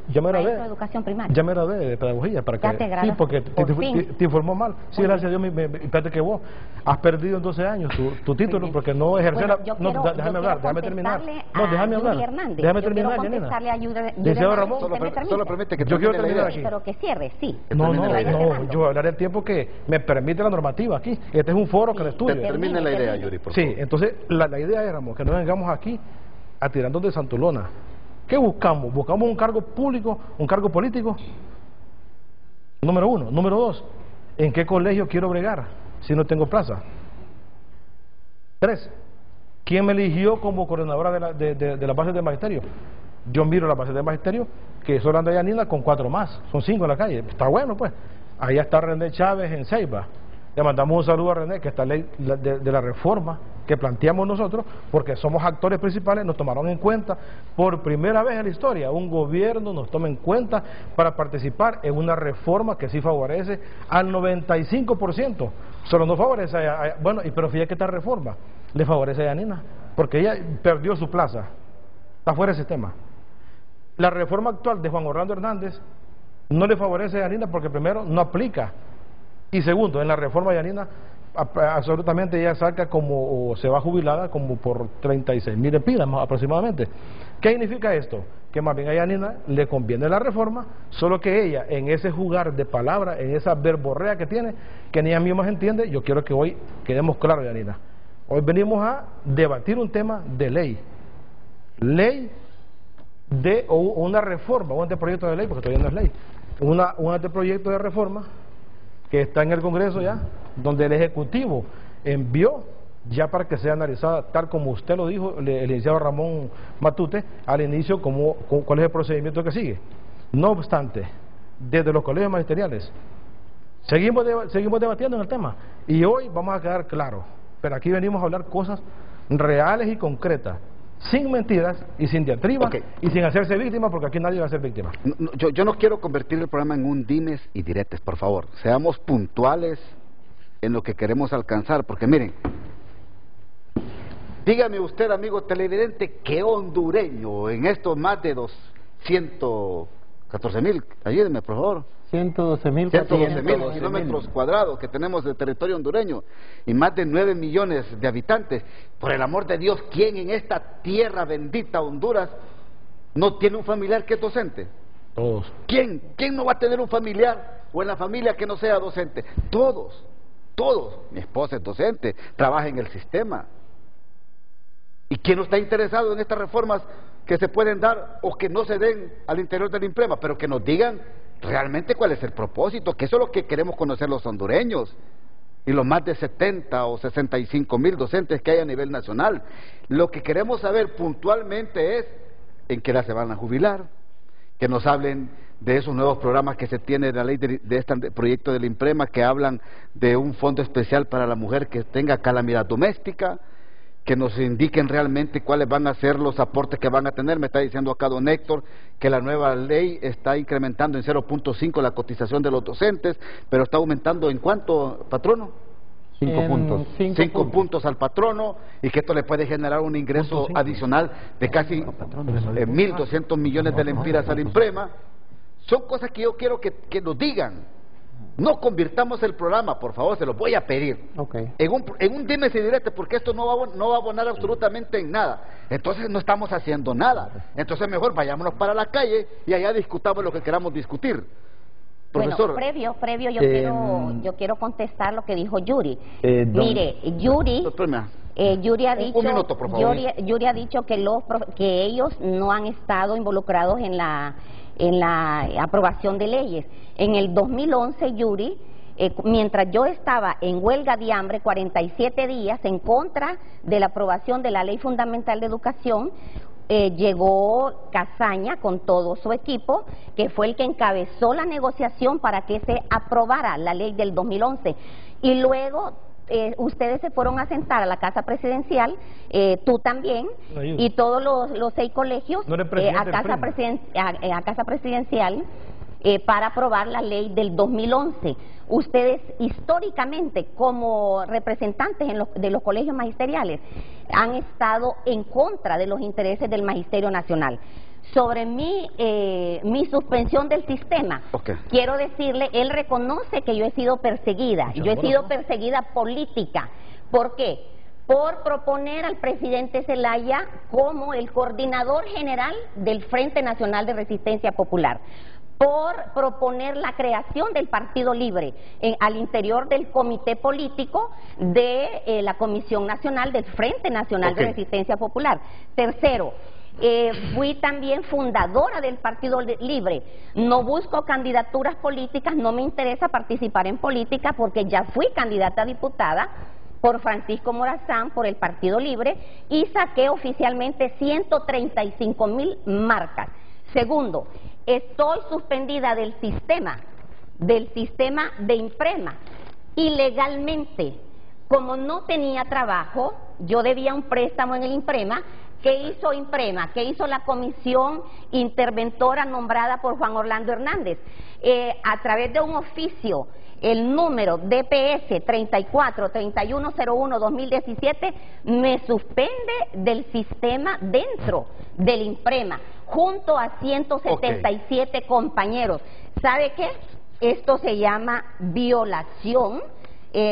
ya me gradué de educación primaria. Ya me gradué de pedagogía para que sí, porque te informó mal. Sí, gracias a Dios, fíjate que vos has perdido en 12 años tu título porque no ejerció déjame hablar, déjame terminar. No, déjame hablar. Déjame terminar, Yanina. Ramón, solo permite que yo quiero terminar aquí. Pero que cierre, sí. No, yo hablaré el tiempo que me permite la normativa aquí. Este es un foro que lo estudia. Termine la idea, Yuri, por favor. Sí, entonces la idea es, Ramón, que no vengamos aquí a tirarnos de Santolona. ¿Qué buscamos? ¿Buscamos un cargo público, un cargo político? Número 1. Número 2, ¿en qué colegio quiero bregar si no tengo plaza? 3, ¿quién me eligió como coordinadora de la base del magisterio? Yo miro la base del magisterio, que solo anda Yanina con 4 más, son 5 en la calle. Está bueno, pues. Allá está René Chávez en Ceiba. Le mandamos un saludo a René, que esta ley de la reforma que planteamos nosotros, porque somos actores principales, nos tomaron en cuenta por primera vez en la historia. Un gobierno nos toma en cuenta para participar en una reforma que sí favorece al 95%. Solo no favorece pero fíjate que esta reforma le favorece a Yanina, porque ella perdió su plaza, está fuera del sistema. La reforma actual de Juan Orlando Hernández no le favorece a Yanina porque primero no aplica, y segundo, en la reforma de Yanina absolutamente ella saca como, o se va jubilada como por 36.000 empiras aproximadamente. ¿Qué significa esto? Que más bien a Yanina le conviene la reforma, solo que ella en ese jugar de palabras, en esa verborrea que tiene, que ni a mí más entiende. Yo quiero que hoy quedemos claros, Yanina. Hoy venimos a debatir un tema de ley de o una reforma, un anteproyecto de ley, porque todavía no es ley, un anteproyecto de reforma que está en el Congreso ya, donde el Ejecutivo envió ya para que sea analizada, tal como usted lo dijo, el licenciado Ramón Matute, al inicio, cuál es el procedimiento que sigue. No obstante, desde los colegios magisteriales, seguimos debatiendo en el tema, y hoy vamos a quedar claros, pero aquí venimos a hablar cosas reales y concretas, sin mentiras y sin diatribas, y sin hacerse víctima, porque aquí nadie va a ser víctima. Yo no quiero convertir el programa en un dimes y diretes, por favor. Seamos puntuales en lo que queremos alcanzar, porque miren, dígame usted, amigo televidente, ¿qué hondureño en estos más de 214.000, ayúdenme por favor, 112.000 kilómetros cuadrados que tenemos de territorio hondureño y más de 9 millones de habitantes? Por el amor de Dios, ¿quién en esta tierra bendita Honduras no tiene un familiar que es docente? Todos. ¿Quién no va a tener un familiar o en la familia que no sea docente? Todos. Mi esposa es docente, trabaja en el sistema. ¿Y quién no está interesado en estas reformas que se pueden dar o que no se den al interior del INPREMA? Pero que nos digan realmente cuál es el propósito, que eso es lo que queremos conocer los hondureños y los más de 70 o 65.000 docentes que hay a nivel nacional. Lo que queremos saber puntualmente es en qué edad se van a jubilar, que nos hablen de esos nuevos programas que se tiene de la ley de este proyecto del INPREMA, que hablan de un fondo especial para la mujer que tenga calamidad doméstica, que nos indiquen realmente cuáles van a ser los aportes que van a tener. Me está diciendo acá don Héctor que la nueva ley está incrementando en 0.5 la cotización de los docentes, pero está aumentando ¿en cuánto, patrono? 5 puntos. 5 puntos al patrono, y que esto le puede generar un ingreso adicional de casi 1.200 millones de lempiras al INPREMA. Son cosas que yo quiero que nos digan. No convirtamos el programa, por favor, se los voy a pedir, en un dimes y diretes, porque esto no va a abonar absolutamente en nada. Entonces no estamos haciendo nada. Entonces mejor vayámonos para la calle y allá discutamos lo que queramos discutir. Profesor. Bueno, previo yo quiero contestar lo que dijo Yuri. Mire, Yuri ha dicho, un minuto, por favor. Yuri ha dicho que ellos no han estado involucrados en la aprobación de leyes. En el 2011, Yuri, mientras yo estaba en huelga de hambre 47 días en contra de la aprobación de la Ley Fundamental de Educación, llegó Casaña con todo su equipo, que fue el que encabezó la negociación para que se aprobara la ley del 2011. Y luego ustedes se fueron a sentar a la Casa Presidencial, tú también, y todos los 6 colegios a Casa Presidencial para aprobar la ley del 2011. Ustedes históricamente, como representantes de los colegios magisteriales, han estado en contra de los intereses del Magisterio Nacional. Sobre mi suspensión del sistema, quiero decirle, él reconoce que yo he sido perseguida, yo he sido perseguida política. ¿Por qué? Por proponer al presidente Zelaya como el coordinador general del Frente Nacional de Resistencia Popular, por proponer la creación del Partido Libre al interior del comité político de la Comisión Nacional del Frente Nacional de Resistencia Popular. Tercero, fui también fundadora del Partido Libre. No busco candidaturas políticas, no me interesa participar en política porque ya fui candidata a diputada por Francisco Morazán, por el Partido Libre, y saqué oficialmente 135.000 marcas. Segundo, estoy suspendida del sistema de INPREMA, ilegalmente. Como no tenía trabajo, yo debía un préstamo en el INPREMA, ¿Qué hizo Imprema? ¿Qué hizo la comisión interventora nombrada por Juan Orlando Hernández? A través de un oficio, el número DPS 34-3101-2017 me suspende del sistema dentro del Imprema, junto a 177 compañeros. ¿Sabe qué? Esto se llama violación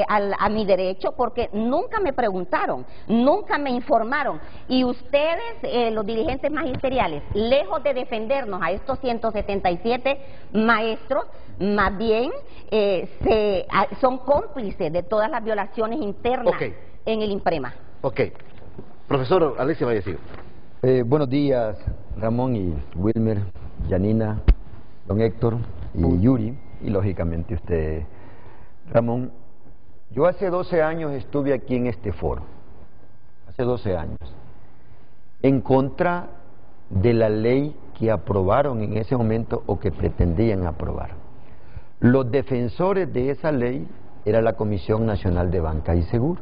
a mi derecho, porque nunca me preguntaron, nunca me informaron, y ustedes, los dirigentes magisteriales, lejos de defendernos a estos 177 maestros, más bien son cómplices de todas las violaciones internas en el Imprema. Profesor Alexis Vallecido. Buenos días, Ramón y Wilmer, Yanina, don Héctor y Yuri, y lógicamente usted, Ramón. Yo hace 12 años estuve aquí en este foro, hace 12 años, en contra de la ley que aprobaron en ese momento o que pretendían aprobar. Los defensores de esa ley era la Comisión Nacional de Banca y Seguro.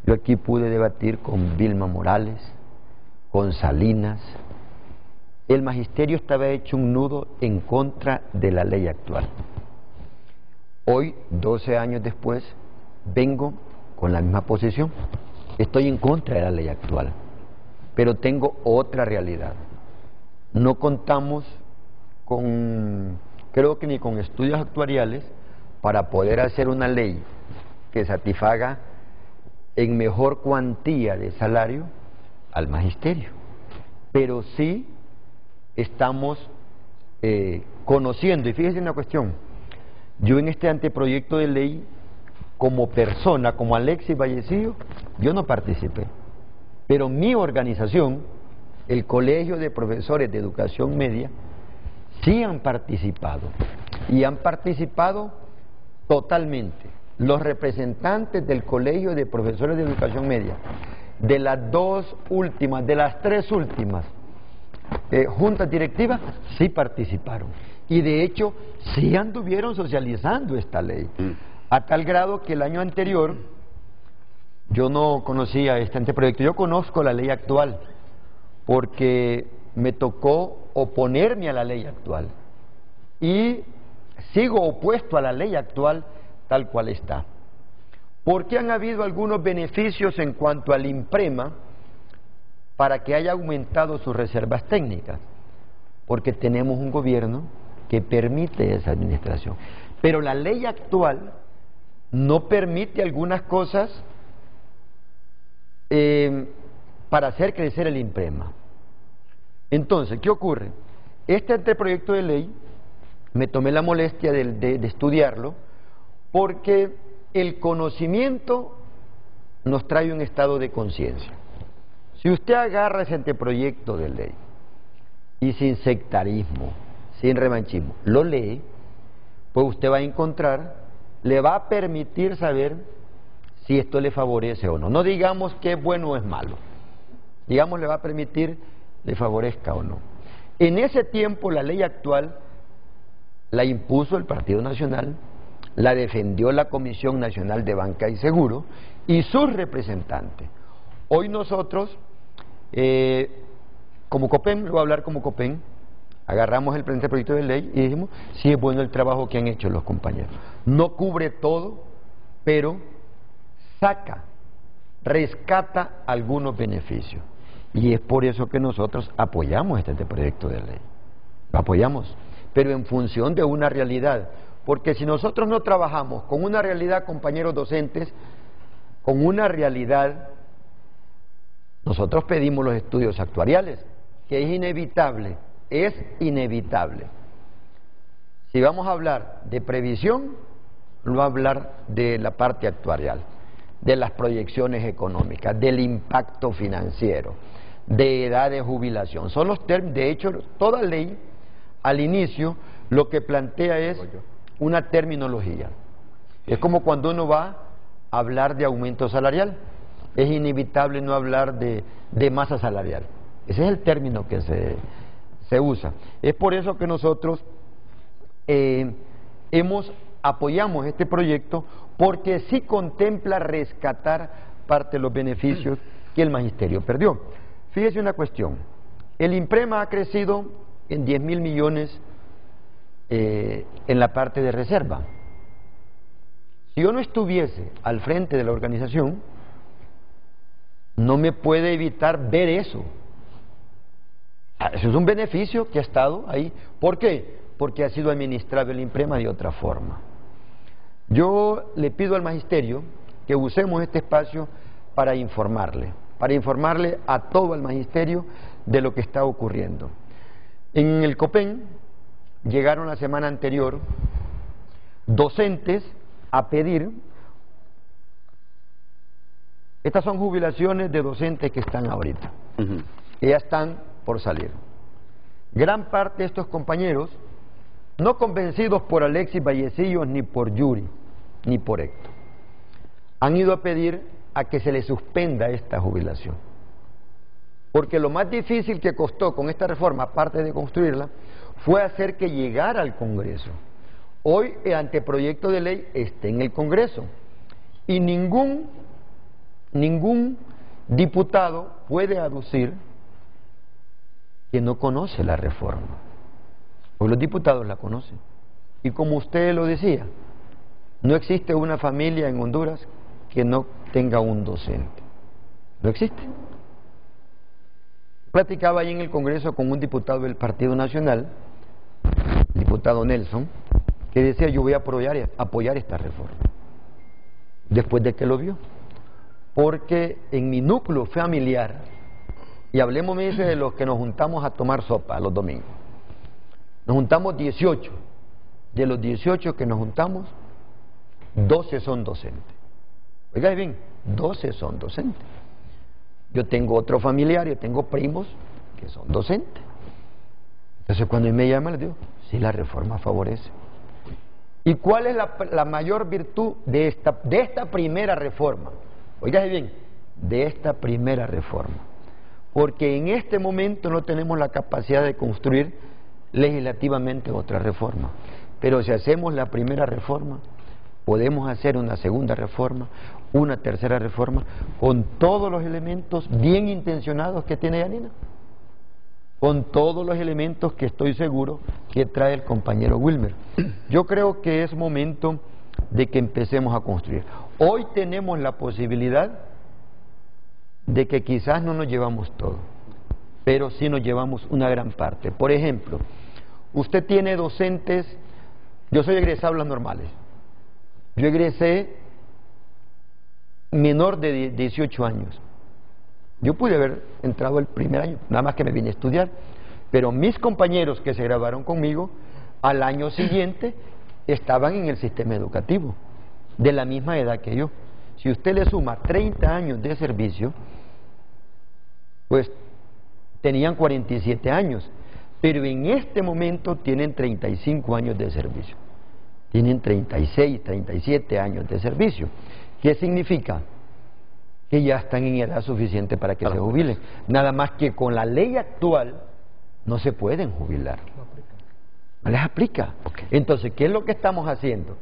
Yo aquí pude debatir con Vilma Morales, con Salinas. El magisterio estaba hecho un nudo en contra de la ley actual. Hoy, 12 años después, vengo con la misma posición. Estoy en contra de la ley actual, pero tengo otra realidad. No contamos con, creo que ni con estudios actuariales para poder hacer una ley que satisfaga en mejor cuantía de salario al magisterio. Pero sí estamos conociendo, y fíjense una cuestión, yo en este anteproyecto de ley, como persona, como Alexis Vallecido, yo no participé, pero mi organización, el Colegio de Profesores de Educación Media, sí han participado, y han participado totalmente. Los representantes del Colegio de Profesores de Educación Media, de las dos últimas, de las tres últimas juntas directivas, sí participaron. Y de hecho, sí anduvieron socializando esta ley, a tal grado que el año anterior, yo no conocía este anteproyecto, yo conozco la ley actual, porque me tocó oponerme a la ley actual, y sigo opuesto a la ley actual tal cual está, porque han habido algunos beneficios en cuanto al Imprema, para que haya aumentado sus reservas técnicas, porque tenemos un gobierno que permite esa administración, pero la ley actual no permite algunas cosas para hacer crecer el Imprema. Entonces, ¿qué ocurre? Este anteproyecto de ley me tomé la molestia de estudiarlo, porque el conocimiento nos trae un estado de conciencia. Si usted agarra ese anteproyecto de ley y sin sectarismo, sin revanchismo, lo lee, pues usted va a encontrar, le va a permitir saber si esto le favorece o no. No digamos que es bueno o es malo, digamos le va a permitir le favorezca o no. En ese tiempo la ley actual la impuso el Partido Nacional, la defendió la Comisión Nacional de Banca y Seguro y sus representantes. Hoy nosotros, como COPEN, lo voy a hablar como COPEN, agarramos el presente proyecto de ley y dijimos, sí es bueno el trabajo que han hecho los compañeros. No cubre todo, pero saca, rescata algunos beneficios. Y es por eso que nosotros apoyamos este proyecto de ley. Lo apoyamos, pero en función de una realidad. Porque si nosotros no trabajamos con una realidad, compañeros docentes, con una realidad, nosotros pedimos los estudios actuariales, que es inevitable, es inevitable. Si vamos a hablar de previsión, no va a hablar de la parte actuarial, de las proyecciones económicas, del impacto financiero, de edad de jubilación. Son los términos, de hecho, toda ley al inicio lo que plantea es una terminología. Es como cuando uno va a hablar de aumento salarial, es inevitable no hablar de masa salarial. Ese es el término que se usa. Es por eso que nosotros apoyamos este proyecto, porque sí contempla rescatar parte de los beneficios que el magisterio perdió. Fíjese una cuestión, el IMPREMA ha crecido en 10.000 millones en la parte de reserva. Si yo no estuviese al frente de la organización, no me puede evitar ver eso. Eso es un beneficio que ha estado ahí. ¿Por qué? Porque ha sido administrado el IMPREMA de otra forma. Yo le pido al magisterio que usemos este espacio para informarle a todo el magisterio de lo que está ocurriendo. En el COPEN llegaron la semana anterior docentes a pedir, estas son jubilaciones de docentes que están ahorita, que ya están por salir. Gran parte de estos compañeros, no convencidos por Alexis Vallecillos, ni por Yuri, ni por Héctor, han ido a pedir a que se les suspenda esta jubilación. Porque lo más difícil que costó con esta reforma, aparte de construirla, fue hacer que llegara al Congreso. Hoy el anteproyecto de ley está en el Congreso y ningún diputado puede aducir que no conoce la reforma. Hoy los diputados la conocen. Y como usted lo decía, no existe una familia en Honduras que no tenga un docente. No existe. Platicaba ahí en el Congreso con un diputado del Partido Nacional, el diputado Nelson, que decía: yo voy a apoyar esta reforma, después de que lo vio. Porque en mi núcleo familiar, y hablemos, me dice, de los que nos juntamos a tomar sopa los domingos, nos juntamos 18, de los 18 que nos juntamos, 12 son docentes. Oiga bien, 12 son docentes. Yo tengo otro familiar, yo tengo primos que son docentes. Entonces cuando me llaman les digo, sí, la reforma favorece. ¿Y cuál es la mayor virtud de esta primera reforma? Oiga bien, de esta primera reforma. Porque en este momento no tenemos la capacidad de construir legislativamente otra reforma. Pero si hacemos la primera reforma, podemos hacer una segunda reforma, una tercera reforma, con todos los elementos bien intencionados que tiene Yanina, con todos los elementos que estoy seguro que trae el compañero Wilmer. Yo creo que es momento de que empecemos a construir. Hoy tenemos la posibilidad de que quizás no nos llevamos todo, pero sí nos llevamos una gran parte. Por ejemplo, usted tiene docentes, yo soy egresado a las normales, yo egresé menor de 18 años. Yo pude haber entrado el primer año, nada más que me vine a estudiar, pero mis compañeros que se graduaron conmigo, al año siguiente estaban en el sistema educativo, de la misma edad que yo. Si usted le suma 30 años de servicio, pues tenían 47 años, pero en este momento tienen 35 años de servicio. Tienen 36, 37 años de servicio. ¿Qué significa? Que ya están en edad suficiente para que se jubilen. Nada más que con la ley actual no se pueden jubilar. No les aplica. Entonces, ¿qué es lo que estamos haciendo?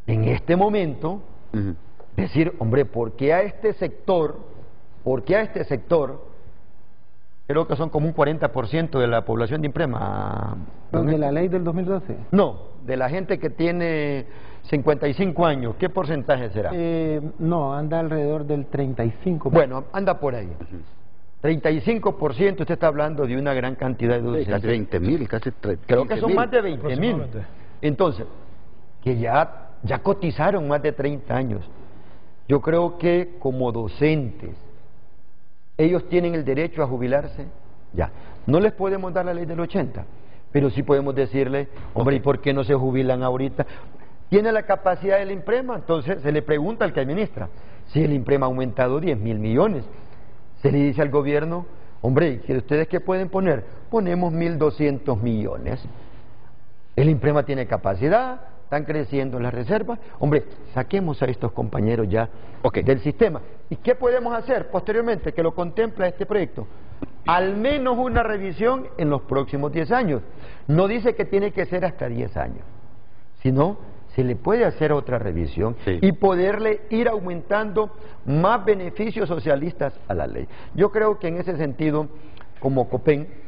En este momento, decir, hombre, ¿por qué a este sector, creo que son como un 40% de la población de IMPREMA? ¿De la ley del 2012? No, de la gente que tiene 55 años, ¿qué porcentaje será? No, anda alrededor del 35%. Bueno, anda por ahí. 35%, usted está hablando de una gran cantidad de docentes. Casi 20.000, casi 30.000. Creo que son más de 20.000. Entonces, que ya cotizaron más de 30 años. Yo creo que como docentes, ellos tienen el derecho a jubilarse. Ya, no les podemos dar la ley del 80, pero sí podemos decirle, hombre, ¿y por qué no se jubilan ahorita? Tiene la capacidad del IMPREMA, entonces se le pregunta al que administra. Si el IMPREMA ha aumentado 10.000 millones, se le dice al gobierno, hombre, ¿ustedes qué pueden poner? Ponemos 1.200 millones. El IMPREMA tiene capacidad, están creciendo las reservas. Hombre, saquemos a estos compañeros ya del sistema. ¿Y qué podemos hacer posteriormente? Que lo contempla este proyecto. Al menos una revisión en los próximos 10 años. No dice que tiene que ser hasta 10 años, sino se le puede hacer otra revisión Sí. y poderle ir aumentando más beneficios socialistas a la ley. Yo creo que en ese sentido, como COPEN,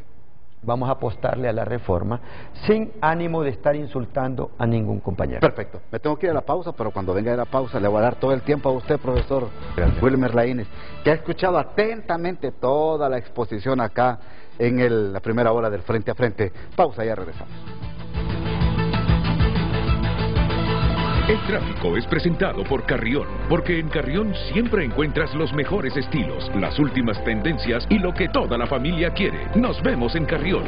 vamos a apostarle a la reforma sin ánimo de estar insultando a ningún compañero. Perfecto. Me tengo que ir a la pausa, pero cuando venga de la pausa le voy a dar todo el tiempo a usted, profesor Wilmer Laínez, que ha escuchado atentamente toda la exposición acá en la primera hora del Frente a Frente. Pausa, ya regresamos. El tráfico es presentado por Carrión, porque en Carrión siempre encuentras los mejores estilos, las últimas tendencias y lo que toda la familia quiere. Nos vemos en Carrión.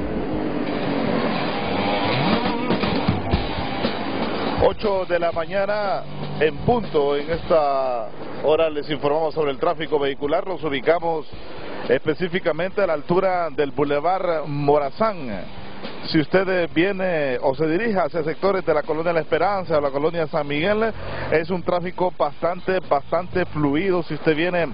8 de la mañana en punto. En esta hora les informamos sobre el tráfico vehicular. Nos ubicamos específicamente a la altura del Boulevard Morazán. Si usted viene o se dirige hacia sectores de la Colonia La Esperanza o la Colonia San Miguel, es un tráfico bastante fluido. Si usted viene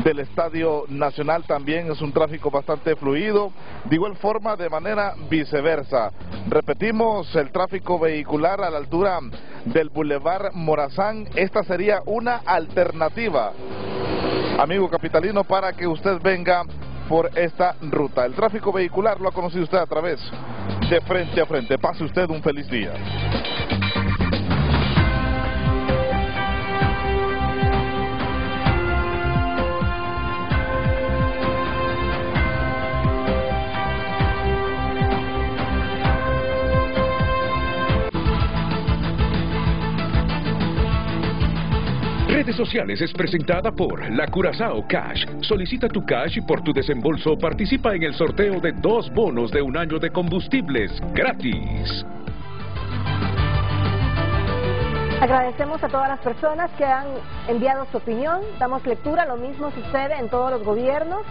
del Estadio Nacional, también es un tráfico bastante fluido. De igual forma, de manera viceversa. Repetimos, el tráfico vehicular a la altura del Boulevard Morazán. Esta sería una alternativa, amigo capitalino, para que usted venga por esta ruta. El tráfico vehicular lo ha conocido usted a través de Frente a Frente. Pase usted un feliz día. Redes Sociales es presentada por la Curazao Cash. Solicita tu cash y por tu desembolso participa en el sorteo de 2 bonos de 1 año de combustibles gratis. Agradecemos a todas las personas que han enviado su opinión, damos lectura, lo mismo sucede en todos los gobiernos.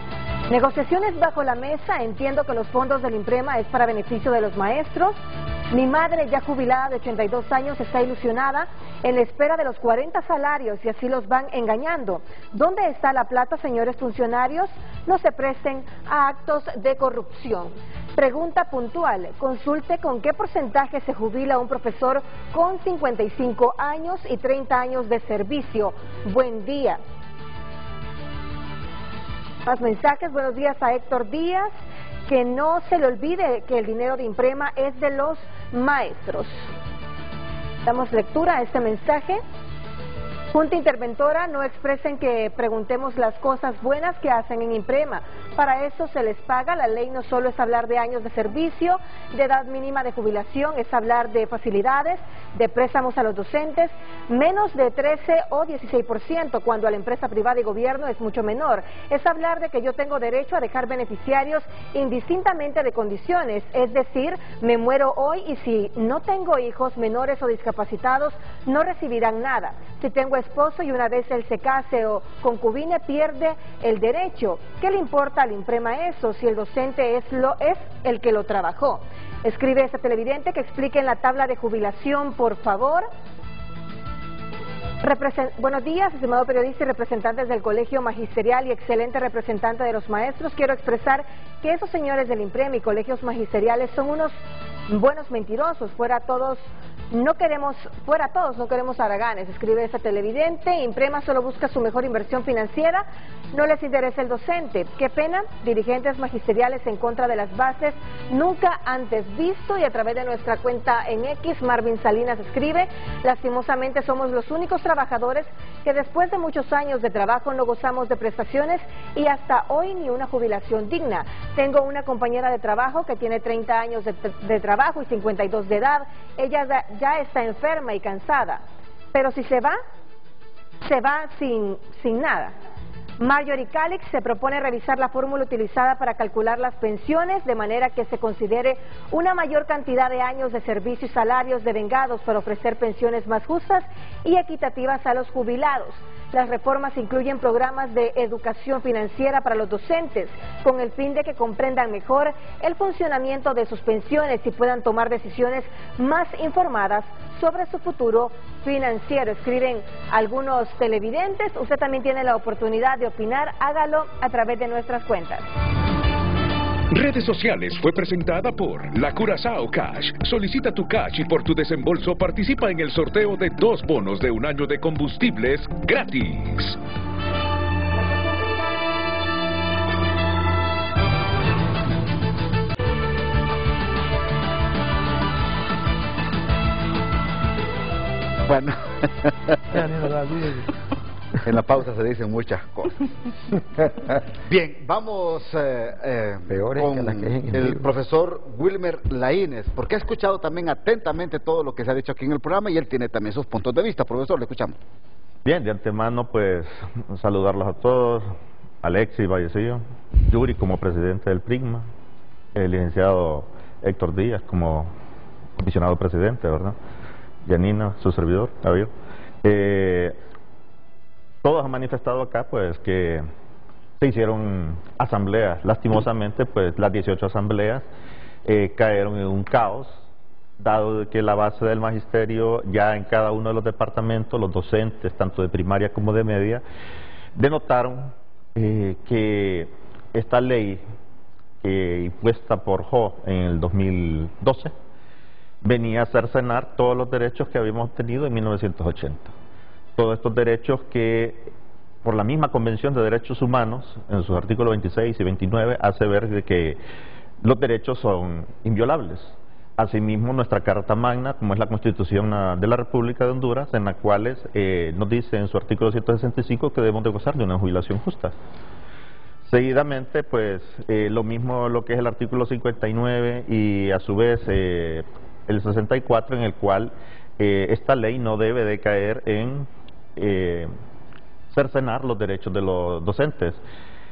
Negociaciones bajo la mesa, entiendo que los fondos del INPREMA es para beneficio de los maestros. Mi madre, ya jubilada de 82 años, está ilusionada en la espera de los 40 salarios y así los van engañando. ¿Dónde está la plata, señores funcionarios? No se presten a actos de corrupción. Pregunta puntual, consulte con qué porcentaje se jubila un profesor con 55 años y 30 años de servicio. Buen día. Más mensajes, buenos días a Héctor Díaz. Que no se le olvide que el dinero de INPREMA es de los maestros. Damos lectura a este mensaje. Junta Interventora, no expresen que preguntemos las cosas buenas que hacen en INPREMA. Para eso se les paga. La ley no solo es hablar de años de servicio, de edad mínima de jubilación, es hablar de facilidades, de préstamos a los docentes, menos de 13 o 16%, cuando a la empresa privada y gobierno es mucho menor. Es hablar de que yo tengo derecho a dejar beneficiarios indistintamente de condiciones, es decir, me muero hoy y si no tengo hijos menores o discapacitados, no recibirán nada. Si tengo esposo y una vez él se case o concubine, pierde el derecho. ¿Qué le importa al INPREMA eso si el docente es el que lo trabajó? Escribe esta televidente que explique en la tabla de jubilación, por favor. Buenos días, estimado periodista y representantes del Colegio Magisterial y excelente representante de los maestros. Quiero expresar que esos señores del INPREMA y colegios magisteriales son unos buenos mentirosos. Fuera todos no queremos haraganes, escribe esta televidente. INPREMA solo busca su mejor inversión financiera, no les interesa el docente. Qué pena, dirigentes magisteriales en contra de las bases nunca antes visto. Y a través de nuestra cuenta en X, Marvin Salinas escribe, lastimosamente somos los únicos trabajadores que después de muchos años de trabajo no gozamos de prestaciones y hasta hoy ni una jubilación digna. Tengo una compañera de trabajo que tiene 30 años de trabajo y 52 de edad. Ella ya está enferma y cansada, pero si se va sin nada. Marjorie Calix se propone revisar la fórmula utilizada para calcular las pensiones de manera que se considere una mayor cantidad de años de servicio y salarios devengados para ofrecer pensiones más justas y equitativas a los jubilados. Las reformas incluyen programas de educación financiera para los docentes, con el fin de que comprendan mejor el funcionamiento de sus pensiones y puedan tomar decisiones más informadas sobre su futuro financiero. Escriben algunos televidentes. Usted también tiene la oportunidad de opinar, hágalo a través de nuestras cuentas. Redes sociales fue presentada por La Curazao Cash. Solicita tu cash y por tu desembolso participa en el sorteo de 2 bonos de 1 año de combustibles gratis. Bueno, en la pausa se dicen muchas cosas. Bien, vamos con el profesor Wilmer Laínez, porque ha escuchado también atentamente todo lo que se ha dicho aquí en el programa y él tiene también sus puntos de vista. Profesor, le escuchamos. Bien, de antemano pues saludarlos a todos, Alexis Vallecillo, Yuri como presidente del PRIGMA, el licenciado Héctor Díaz como comisionado presidente, ¿verdad? Yanina, su servidor, Javier. Todos han manifestado acá pues que se hicieron asambleas. Lastimosamente pues las 18 asambleas cayeron en un caos, dado que la base del magisterio ya en cada uno de los departamentos, los docentes tanto de primaria como de media, denotaron que esta ley impuesta por Jo en el 2012 venía a cercenar todos los derechos que habíamos obtenido en 1980. Todos estos derechos que, por la misma Convención de Derechos Humanos, en sus artículos 26 y 29, hace ver de que los derechos son inviolables. Asimismo, nuestra Carta Magna, como es la Constitución de la República de Honduras, en la cual nos dice en su artículo 165 que debemos de gozar de una jubilación justa. Seguidamente, pues, lo mismo lo que es el artículo 59 y a su vez el 64, en el cual esta ley no debe de caer en cercenar los derechos de los docentes,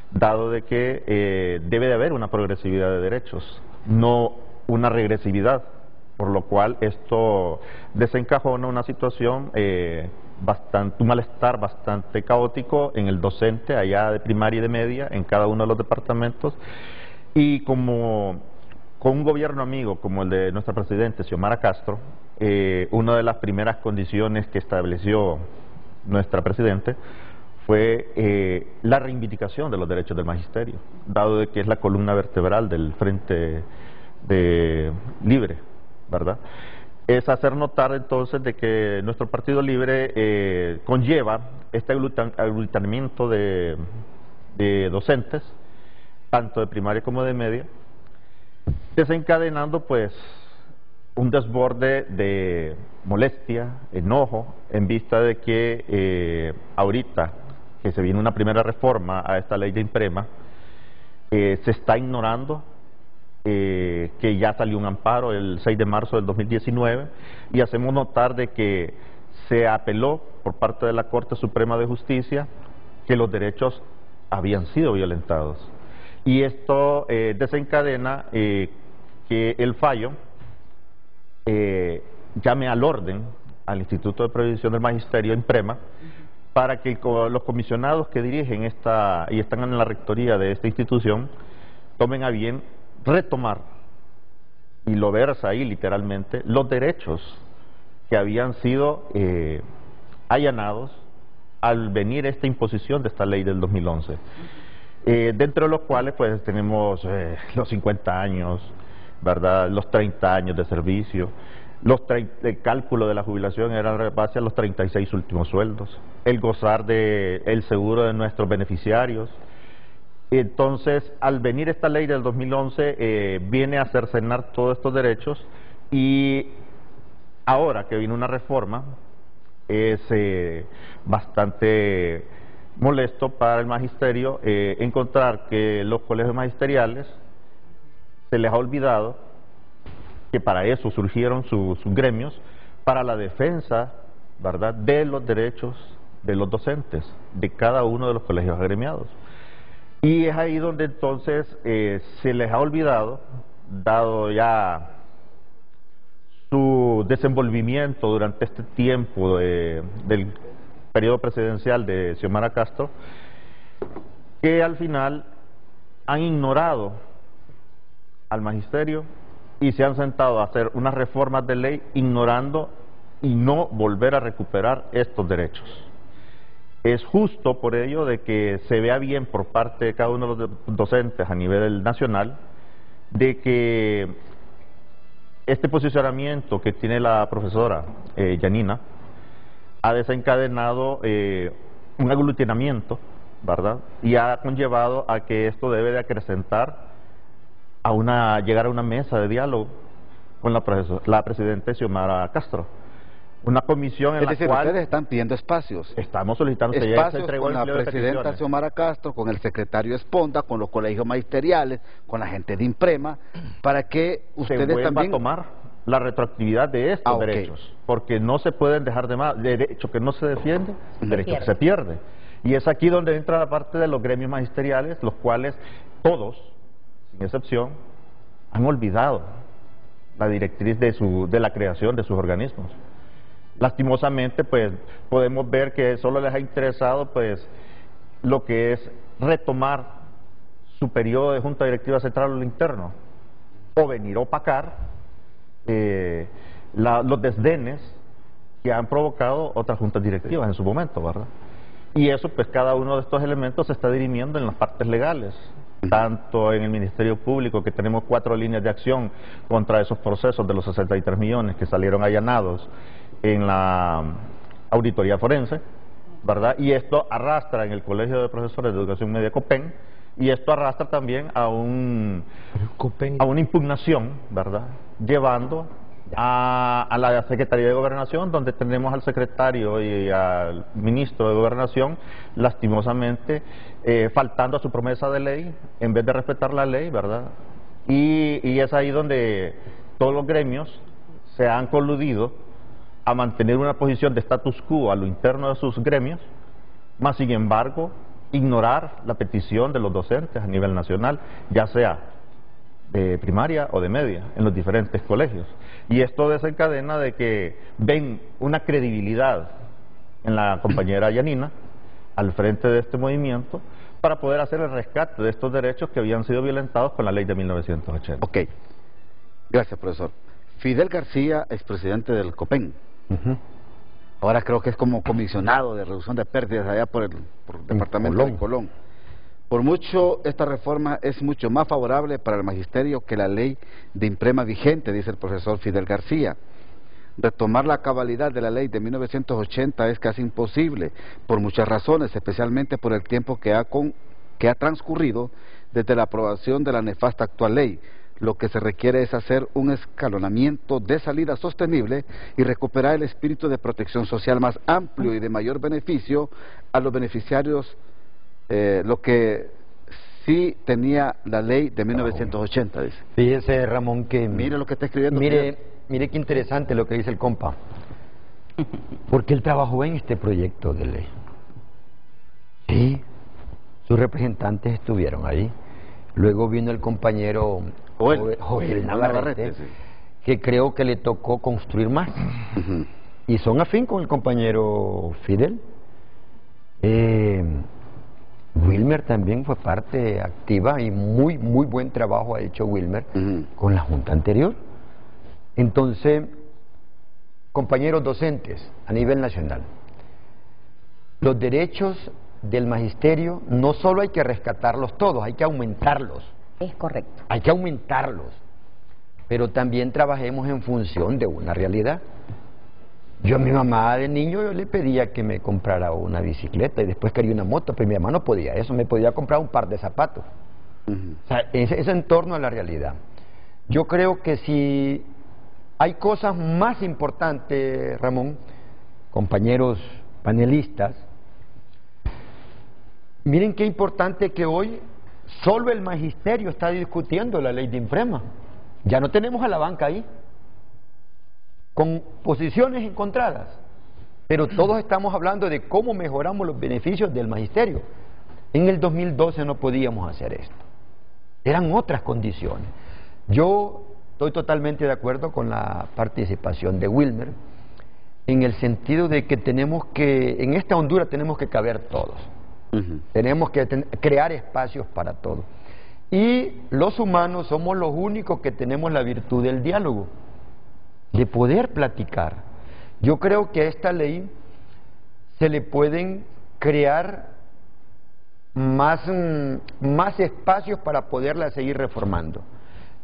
dado de que debe de haber una progresividad de derechos, no una regresividad, por lo cual esto desencajona una situación un malestar bastante caótico en el docente allá de primaria y de media, en cada uno de los departamentos, y como con un gobierno amigo como el de nuestra presidenta Xiomara Castro, una de las primeras condiciones que estableció nuestra presidenta fue la reivindicación de los derechos del magisterio, dado de que es la columna vertebral del Frente Libre, ¿verdad? Es hacer notar entonces de que nuestro Partido Libre conlleva este aglutinamiento de docentes, tanto de primaria como de media, desencadenando pues un desborde de molestia, enojo, en vista de que ahorita que se viene una primera reforma a esta ley de IMPREMA, se está ignorando que ya salió un amparo el 6 de marzo del 2019 y hacemos notar de que se apeló por parte de la Corte Suprema de Justicia que los derechos habían sido violentados. Y esto desencadena que el fallo llame al orden al Instituto de Previsión del Magisterio, IMPREMA, para que los comisionados que dirigen esta y están en la rectoría de esta institución tomen a bien retomar, y lo versa ahí literalmente, los derechos que habían sido allanados al venir esta imposición de esta ley del 2011. Dentro de los cuales pues tenemos los 50 años, ¿verdad? Los 30 años de servicio, el cálculo de la jubilación era en base a los 36 últimos sueldos, el gozar del seguro de nuestros beneficiarios. Entonces, al venir esta ley del 2011, viene a cercenar todos estos derechos, y ahora que viene una reforma, es bastante molesto para el magisterio encontrar que los colegios magisteriales se les ha olvidado que para eso surgieron sus gremios, para la defensa, ¿verdad?, de los derechos de los docentes, de cada uno de los colegios agremiados. Y es ahí donde entonces se les ha olvidado, dado ya su desenvolvimiento durante este tiempo del periodo presidencial de Xiomara Castro, que al final han ignorado al magisterio y se han sentado a hacer unas reformas de ley ignorando y no volver a recuperar estos derechos. Es justo por ello de que se vea bien por parte de cada uno de los docentes a nivel nacional de que este posicionamiento que tiene la profesora Yanina ha desencadenado un aglutinamiento, ¿verdad? Y ha conllevado a que esto debe de acrecentar a llegar a una mesa de diálogo con la presidenta Xiomara Castro. Una comisión en la cual ustedes están pidiendo espacios. Estamos solicitando espacios con la presidenta Xiomara Castro, con el secretario Esponda, con los colegios magisteriales, con la gente de Imprema, para que ustedes se vuelva también a tomar la retroactividad de estos derechos, porque no se pueden dejar de más. Derecho que no se defiende, derecho que se pierde. Y es aquí donde entra la parte de los gremios magisteriales, los cuales todos, sin excepción, han olvidado la directriz de la creación de sus organismos. Lastimosamente, pues, podemos ver que solo les ha interesado, pues, lo que es retomar su periodo de Junta Directiva Central a lo interno, o venir a opacar los desdenes que han provocado otras juntas directivas en su momento, ¿verdad? Y eso, pues, cada uno de estos elementos se está dirimiendo en las partes legales, tanto en el Ministerio Público, que tenemos 4 líneas de acción contra esos procesos de los 63 millones que salieron allanados en la auditoría forense, ¿verdad? Y esto arrastra en el Colegio de Profesores de Educación Media COPEN, y esto arrastra también a una impugnación, ¿verdad? Llevando a la Secretaría de Gobernación, donde tenemos al secretario y al ministro de Gobernación, lastimosamente, faltando a su promesa de ley, en vez de respetar la ley, ¿verdad? Y es ahí donde todos los gremios se han coludido a mantener una posición de status quo a lo interno de sus gremios, más sin embargo, ignorar la petición de los docentes a nivel nacional, ya sea de primaria o de media, en los diferentes colegios. Y esto desencadena de que ven una credibilidad en la compañera Yanina al frente de este movimiento para poder hacer el rescate de estos derechos que habían sido violentados con la ley de 1980. Ok, gracias, profesor. Fidel García, expresidente del COPEN. Ahora creo que es como comisionado de reducción de pérdidas allá por el departamento de Colón. Por mucho, esta reforma es mucho más favorable para el magisterio que la ley de Imprema vigente, dice el profesor Fidel García. Retomar la cabalidad de la ley de 1980 es casi imposible, por muchas razones, especialmente por el tiempo que ha transcurrido desde la aprobación de la nefasta actual ley. Lo que se requiere es hacer un escalonamiento de salida sostenible y recuperar el espíritu de protección social más amplio y de mayor beneficio a los beneficiarios, lo que sí tenía la ley de 1980, dice. Fíjese, Ramón, que... Mire lo que está escribiendo. Mire qué interesante lo que dice el compa. Porque él trabajó en este proyecto de ley. Sí, sus representantes estuvieron ahí. Luego vino el compañero Joel Navarrete, sí, que creo que le tocó construir más. Y son afín con el compañero Fidel. Wilmer también fue parte activa y muy buen trabajo ha hecho Wilmer con la junta anterior. Entonces, compañeros docentes a nivel nacional, los derechos del magisterio no solo hay que rescatarlos todos, hay que aumentarlos. Es correcto. Hay que aumentarlos, pero también trabajemos en función de una realidad. Yo a mi mamá de niño yo le pedía que me comprara una bicicleta y después quería una moto, pero mi mamá no podía eso, me podía comprar un par de zapatos. O sea, es en torno a la realidad. Yo creo que si hay cosas más importantes, Ramón, compañeros panelistas, miren qué importante que hoy solo el magisterio está discutiendo la ley de Imprema. Ya no tenemos a la banca ahí, con posiciones encontradas, pero todos estamos hablando de cómo mejoramos los beneficios del magisterio. En el 2012 no podíamos hacer esto, eran otras condiciones. Yo estoy totalmente de acuerdo con la participación de Wilmer, en el sentido de que en esta Honduras tenemos que caber todos. Tenemos que crear espacios para todos. Y los humanos somos los únicos que tenemos la virtud del diálogo, de poder platicar. Yo creo que a esta ley se le pueden crear más espacios para poderla seguir reformando.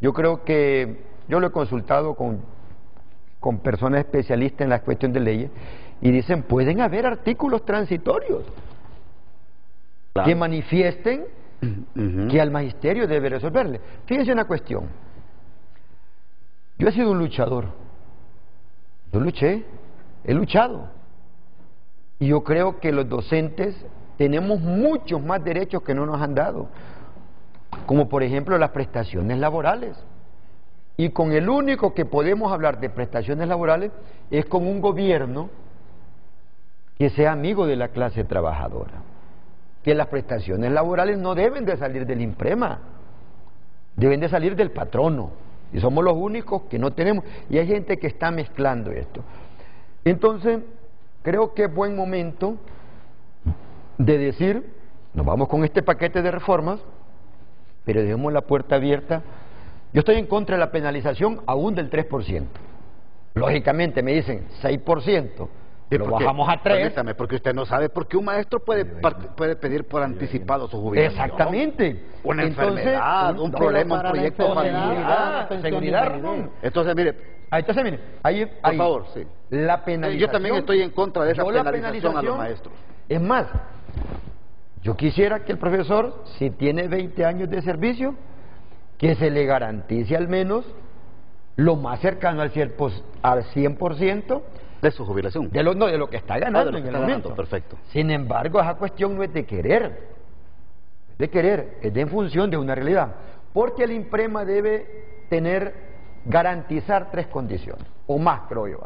Yo creo que yo lo he consultado con personas especialistas en la cuestión de leyes y dicen, pueden haber artículos transitorios que manifiesten que al magisterio debe resolverle. Fíjense una cuestión. Yo he sido un luchador. Yo luché, he luchado. Y yo creo que los docentes tenemos muchos más derechos que no nos han dado, como por ejemplo las prestaciones laborales. Y con el único que podemos hablar de prestaciones laborales es con un gobierno que sea amigo de la clase trabajadora. Que las prestaciones laborales no deben de salir del INPREMA, deben de salir del patrono. Y somos los únicos que no tenemos. Y hay gente que está mezclando esto. Entonces, creo que es buen momento de decir, nos vamos con este paquete de reformas, pero dejemos la puerta abierta. Yo estoy en contra de la penalización aún del 3%. Lógicamente me dicen 6%, lo bajamos a 3%. Permítame, porque usted no sabe por qué un maestro puede pedir por anticipado su jubilación. Exactamente. Una enfermedad, un problema, un proyecto familiar, seguridad. Entonces, mire, ahí, por favor, sí. La penalización. Yo también estoy en contra de esa penalización a los maestros. Es más, yo quisiera que el profesor, si tiene 20 años de servicio, que se le garantice al menos lo más cercano al 100% de su jubilación. De lo que está ganando en el momento. Perfecto. Sin embargo, esa cuestión no es de querer, es de en función de una realidad. Porque el INPREMA debe garantizar 3 condiciones, o más, creo yo.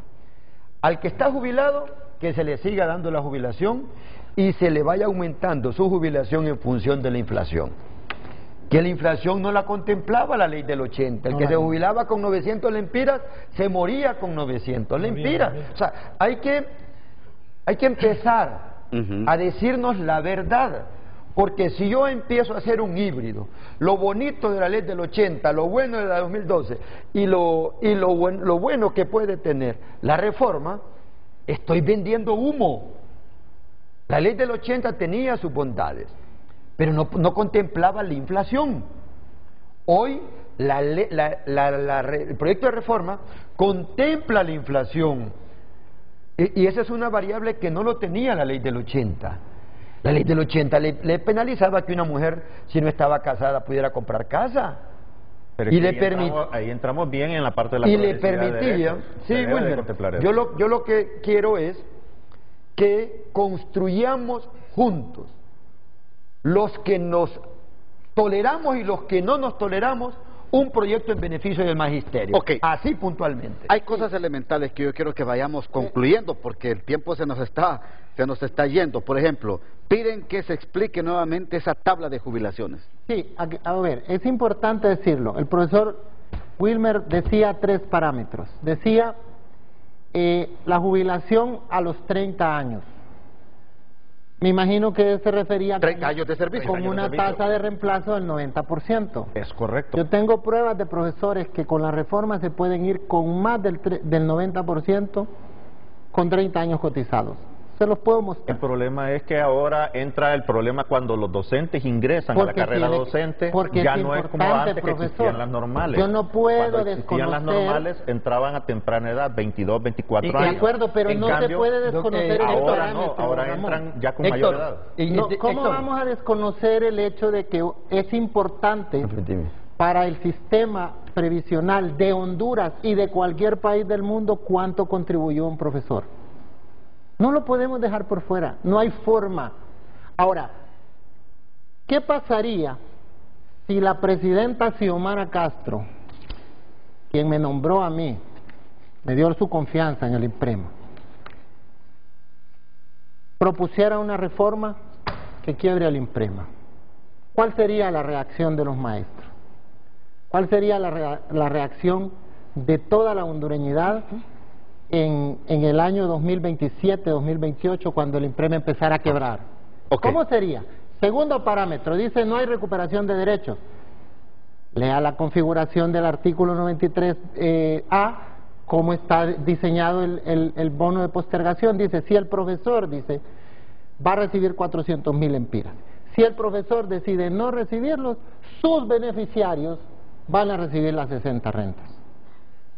Al que está jubilado, que se le siga dando la jubilación y se le vaya aumentando su jubilación en función de la inflación. Que la inflación no la contemplaba la ley del 80. El que se jubilaba con 900 lempiras se moría con 900 lempiras. O sea, hay que empezar a decirnos la verdad. Porque si yo empiezo a hacer un híbrido, lo bonito de la ley del 80, lo bueno de la 2012 y lo bueno que puede tener la reforma, estoy vendiendo humo. La ley del 80 tenía sus bondades, pero no contemplaba la inflación. Hoy el proyecto de reforma contempla la inflación y esa es una variable que no lo tenía la ley del 80. La ley del 80 le penalizaba que una mujer, si no estaba casada, pudiera comprar casa. Pero ahí entramos bien en la parte de la y le permitía, sí, bueno, yo lo que quiero es que construyamos juntos, los que nos toleramos y los que no nos toleramos, un proyecto en beneficio del magisterio. Así puntualmente. Hay cosas elementales que yo quiero que vayamos concluyendo porque el tiempo se nos está yendo. Por ejemplo, piden que se explique nuevamente esa tabla de jubilaciones. Sí, a ver, es importante decirlo. El profesor Wilmer decía 3 parámetros. Decía la jubilación a los 30 años. Me imagino que se refería a 30 años de servicio, con una tasa de reemplazo del 90%. Es correcto. Yo tengo pruebas de profesores que con la reforma se pueden ir con más del 90% con 30 años cotizados. Se los puedo mostrar. El problema es que ahora entra el problema cuando los docentes ingresan a la carrera docente, ya no es como antes que existían las normales. Yo no puedo cuando existían las normales, entraban a temprana edad, 22, 24 años. De acuerdo, pero no se puede desconocer el ahora no, ahora entran ya con mayor edad. ¿Cómo vamos a desconocer el hecho de que es importante para el sistema previsional de Honduras y de cualquier país del mundo cuánto contribuyó un profesor? No lo podemos dejar por fuera, no hay forma. Ahora, ¿qué pasaría si la presidenta Xiomara Castro, quien me nombró a mí, me dio su confianza en el INPREMA, propusiera una reforma que quiebre al INPREMA? ¿Cuál sería la reacción de los maestros? ¿Cuál sería la reacción de toda la hondureñidad en el año 2027, 2028, cuando el INPREMA empezara a quebrar? ¿Cómo sería? Segundo parámetro, dice no hay recuperación de derechos. Lea la configuración del artículo 93A, cómo está diseñado el bono de postergación. Dice, si el profesor, va a recibir 400,000 lempiras. Si el profesor decide no recibirlos, sus beneficiarios van a recibir las 60 rentas.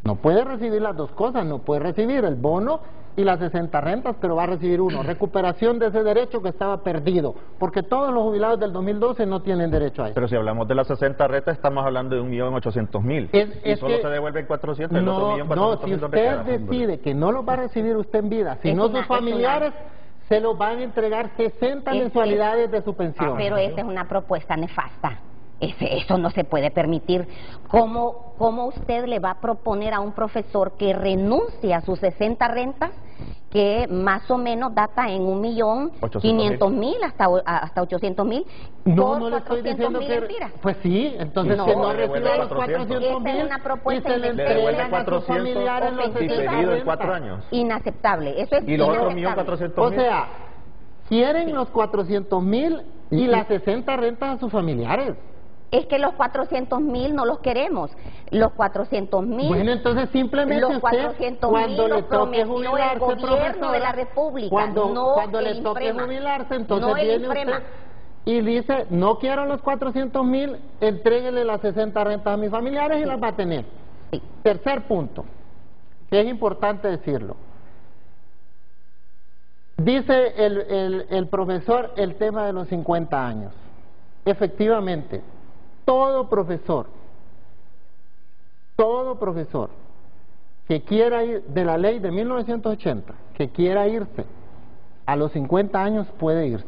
No puede recibir las dos cosas, no puede recibir el bono y las 60 rentas, pero va a recibir uno, recuperación de ese derecho que estaba perdido, porque todos los jubilados del 2012 no tienen derecho a eso. Pero si hablamos de las 60 rentas, estamos hablando de 1.800.000, y solo se devuelven 400, el otro 1.400.000. Si usted decide que no los va a recibir usted en vida, sino sus familiares, se los van a entregar 60 mensualidades de su pensión. Pero esa es una propuesta nefasta. Eso no se puede permitir. ¿Cómo usted le va a proponer a un profesor que renuncie a sus 60 rentas, que más o menos data en 1.500.000 hasta 800.000? No le estoy diciendo que... Pues sí, entonces que no reciba los 400.000 y se le entregan a sus familiares los 60 rentas. En 4 años. Inaceptable. Eso es y los otros 1.400.000. O sea, quieren los 400.000 y las 60 rentas a sus familiares. Es que los 400.000 no los queremos. Los 400.000. Bueno, entonces simplemente los usted, cuando le toque jubilarse, el gobierno de la República, cuando le toque jubilarse, entonces viene usted y dice, no quiero los 400.000, entréguele las 60 rentas a mis familiares y las va a tener. Sí. Tercer punto, que es importante decirlo. Dice el profesor el tema de los 50 años. Efectivamente, todo profesor que quiera ir de la ley de 1980, que quiera irse a los 50 años puede irse.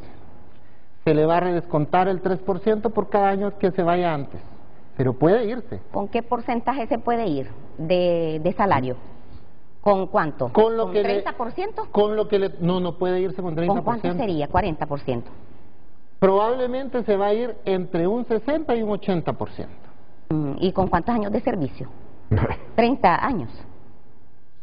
Se le va a redescontar el 3% por cada año que se vaya antes, pero puede irse. ¿Con qué porcentaje se puede ir de salario? ¿Con cuánto? ¿Con lo que 30%? Con lo que no puede irse con 30%. ¿Con cuánto sería? 40%. Probablemente se va a ir entre un 60 y un 80%. ¿Y con cuántos años de servicio? 30 años.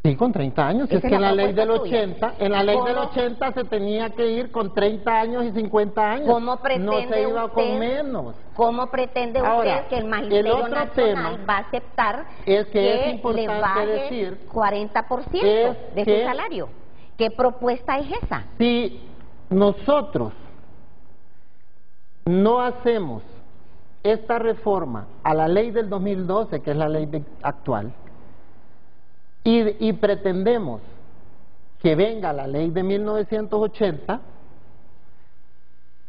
Sí, con 30 años. Es que en la ley del 80, en la ley del 80 se tenía que ir con 30 años y 50 años. ¿Cómo pretende no se iba usted, con menos? ¿Cómo pretende usted que el Magisterio Nacional va a aceptar es que es le baje decir 40% de su salario? ¿Qué propuesta es esa? Si nosotros no hacemos esta reforma a la ley del 2012, que es la ley actual, y pretendemos que venga la ley de 1980,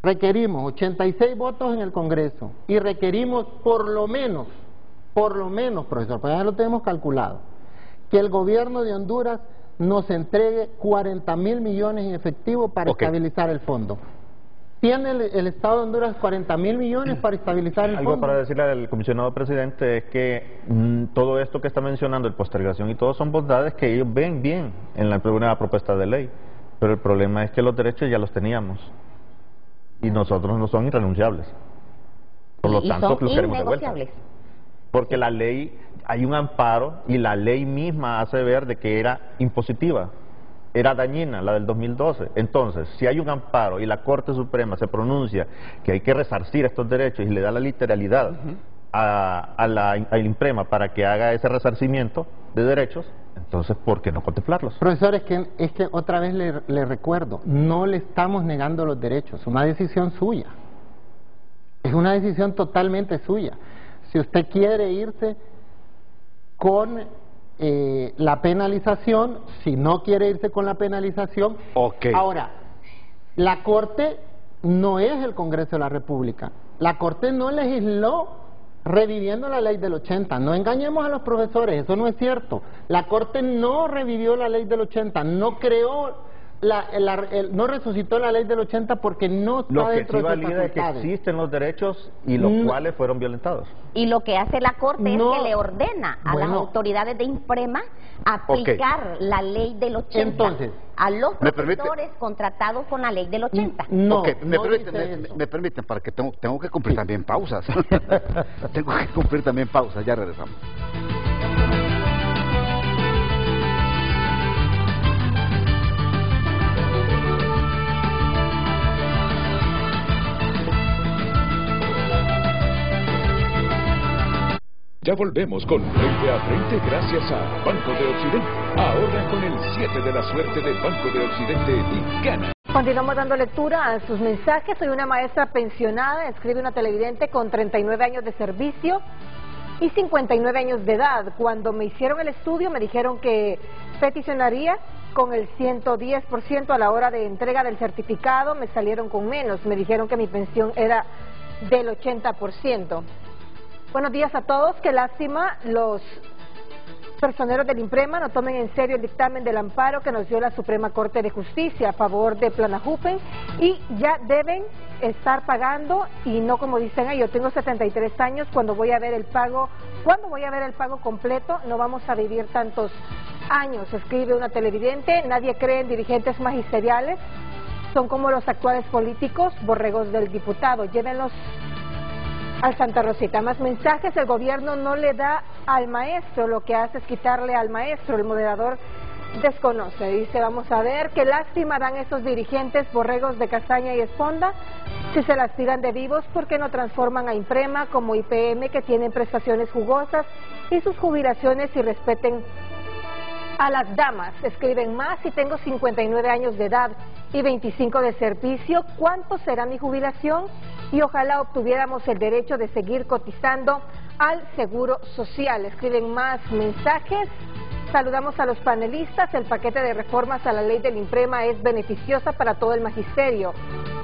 requerimos 86 votos en el Congreso y requerimos por lo menos, profesor, pues ya lo tenemos calculado, que el gobierno de Honduras nos entregue 40.000 millones en efectivo para estabilizar el fondo. ¿Tiene el Estado de Honduras 40.000 millones para estabilizar el fondo? Algo para decirle al comisionado presidente es que todo esto que está mencionando, el postergación y todo, son bondades que ellos ven bien en la primera propuesta de ley, pero el problema es que los derechos ya los teníamos y nosotros no son irrenunciables, por lo tanto los queremos de vuelta, porque la ley, hay un amparo y la ley misma hace ver de que era impositiva, era dañina, la del 2012. Entonces, si hay un amparo y la Corte Suprema se pronuncia que hay que resarcir estos derechos y le da la literalidad a la INPREMA para que haga ese resarcimiento de derechos, entonces, ¿por qué no contemplarlos? Profesor, es que otra vez le recuerdo, no le estamos negando los derechos, es una decisión suya. Es una decisión totalmente suya. Si usted quiere irse con la penalización, si no quiere irse con la penalización. Ahora, la Corte no es el Congreso de la República. La Corte no legisló reviviendo la ley del 80. No engañemos a los profesores, eso no es cierto. La Corte no revivió la ley del 80, no creó no resucitó la ley del 80 porque no está dentro de sus facultades. Lo que sí valida es que existen los derechos y los cuales fueron violentados. Y lo que hace la Corte es que le ordena a las autoridades de INPREMA aplicar la ley del 80 entonces, a los profesores contratados con la ley del 80. Me permiten, para que tengo que cumplir también pausas. Tengo que cumplir también pausas, ya regresamos. Ya volvemos con Frente a Frente gracias a Banco de Occidente. Ahora con el 7 de la suerte del Banco de Occidente y gana. Continuamos dando lectura a sus mensajes. Soy una maestra pensionada, escribe una televidente con 39 años de servicio. y 59 años de edad. Cuando me hicieron el estudio me dijeron que peticionaría con el 110%. A la hora de entrega del certificado me salieron con menos, me dijeron que mi pensión era del 80%. Buenos días a todos, qué lástima los personeros del INPREMA no tomen en serio el dictamen del amparo que nos dio la Suprema Corte de Justicia a favor de Planajupen y ya deben estar pagando y no como dicen ahí, yo tengo 73 años, cuando voy a ver el pago completo no vamos a vivir tantos años, escribe una televidente. Nadie cree en dirigentes magisteriales, son como los actuales políticos, borregos del diputado, llévenlos al Santa Rosita. Más mensajes, el gobierno no le da al maestro, lo que hace es quitarle al maestro, el moderador desconoce. Dice, vamos a ver, qué lástima dan esos dirigentes borregos de Castaña y Esponda, si se las tiran de vivos, ¿por qué no transforman a INPREMA como IPM, que tienen prestaciones jugosas y sus jubilaciones y respeten a las damas? Escriben más, si tengo 59 años de edad y 25 de servicio, ¿cuánto será mi jubilación? Y ojalá obtuviéramos el derecho de seguir cotizando al Seguro Social. Escriben más mensajes. Saludamos a los panelistas. El paquete de reformas a la ley del INPREMA es beneficiosa para todo el magisterio,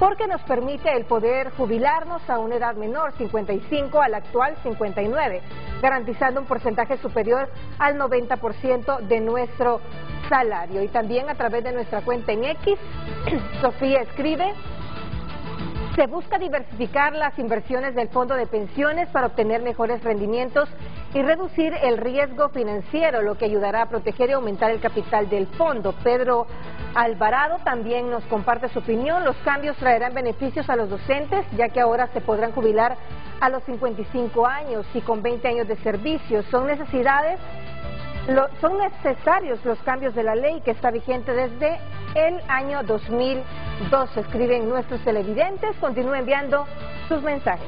porque nos permite el poder jubilarnos a una edad menor, 55 al actual 59, garantizando un porcentaje superior al 90% de nuestro salario. Y también a través de nuestra cuenta en X, Sofía escribe, se busca diversificar las inversiones del fondo de pensiones para obtener mejores rendimientos y reducir el riesgo financiero, lo que ayudará a proteger y aumentar el capital del fondo. Pedro Alvarado también nos comparte su opinión. Los cambios traerán beneficios a los docentes, ya que ahora se podrán jubilar a los 55 años y con 20 años de servicio. Son necesarios los cambios de la ley que está vigente desde el año 2012. Escriben nuestros televidentes, continúen enviando sus mensajes.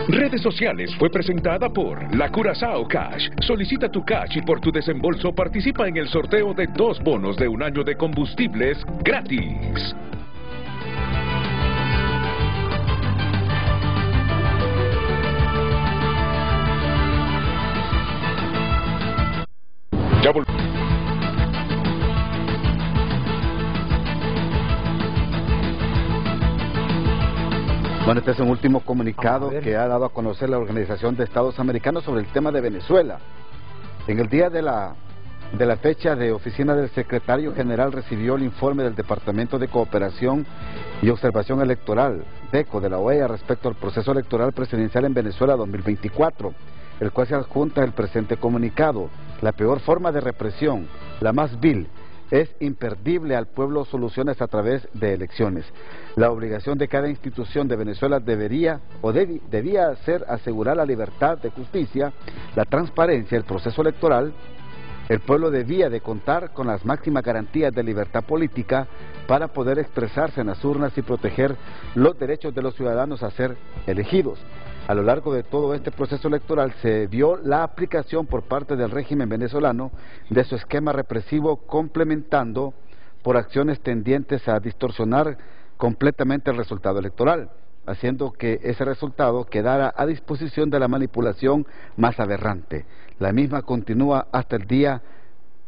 Redes Sociales fue presentada por La Curazao Cash. Solicita tu cash y por tu desembolso participa en el sorteo de 2 bonos de 1 año de combustibles gratis. Ya volvemos. Bueno, este es un último comunicado que ha dado a conocer la Organización de Estados Americanos sobre el tema de Venezuela. En el día de la fecha de oficina del secretario general recibió el informe del Departamento de Cooperación y Observación Electoral, DECO, de la OEA respecto al proceso electoral presidencial en Venezuela 2024, el cual se adjunta el presente comunicado. La peor forma de represión, la más vil, es imperdible al pueblo soluciones a través de elecciones. La obligación de cada institución de Venezuela debía ser asegurar la libertad de justicia, la transparencia del proceso electoral. El pueblo debía de contar con las máximas garantías de libertad política para poder expresarse en las urnas y proteger los derechos de los ciudadanos a ser elegidos. A lo largo de todo este proceso electoral se vio la aplicación por parte del régimen venezolano de su esquema represivo, complementando por acciones tendientes a distorsionar completamente el resultado electoral, haciendo que ese resultado quedara a disposición de la manipulación más aberrante. La misma continúa hasta el día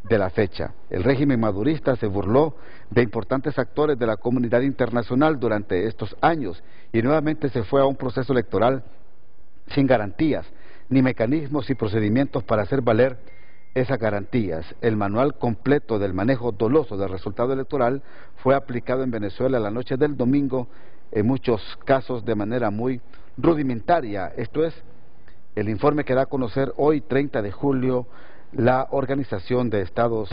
de la fecha. El régimen madurista se burló de importantes actores de la comunidad internacional durante estos años y nuevamente se fue a un proceso electoral sin garantías, ni mecanismos y procedimientos para hacer valer esas garantías. El manual completo del manejo doloso del resultado electoral fue aplicado en Venezuela la noche del domingo, en muchos casos de manera muy rudimentaria. Esto es el informe que da a conocer hoy, 30 de julio, la Organización de Estados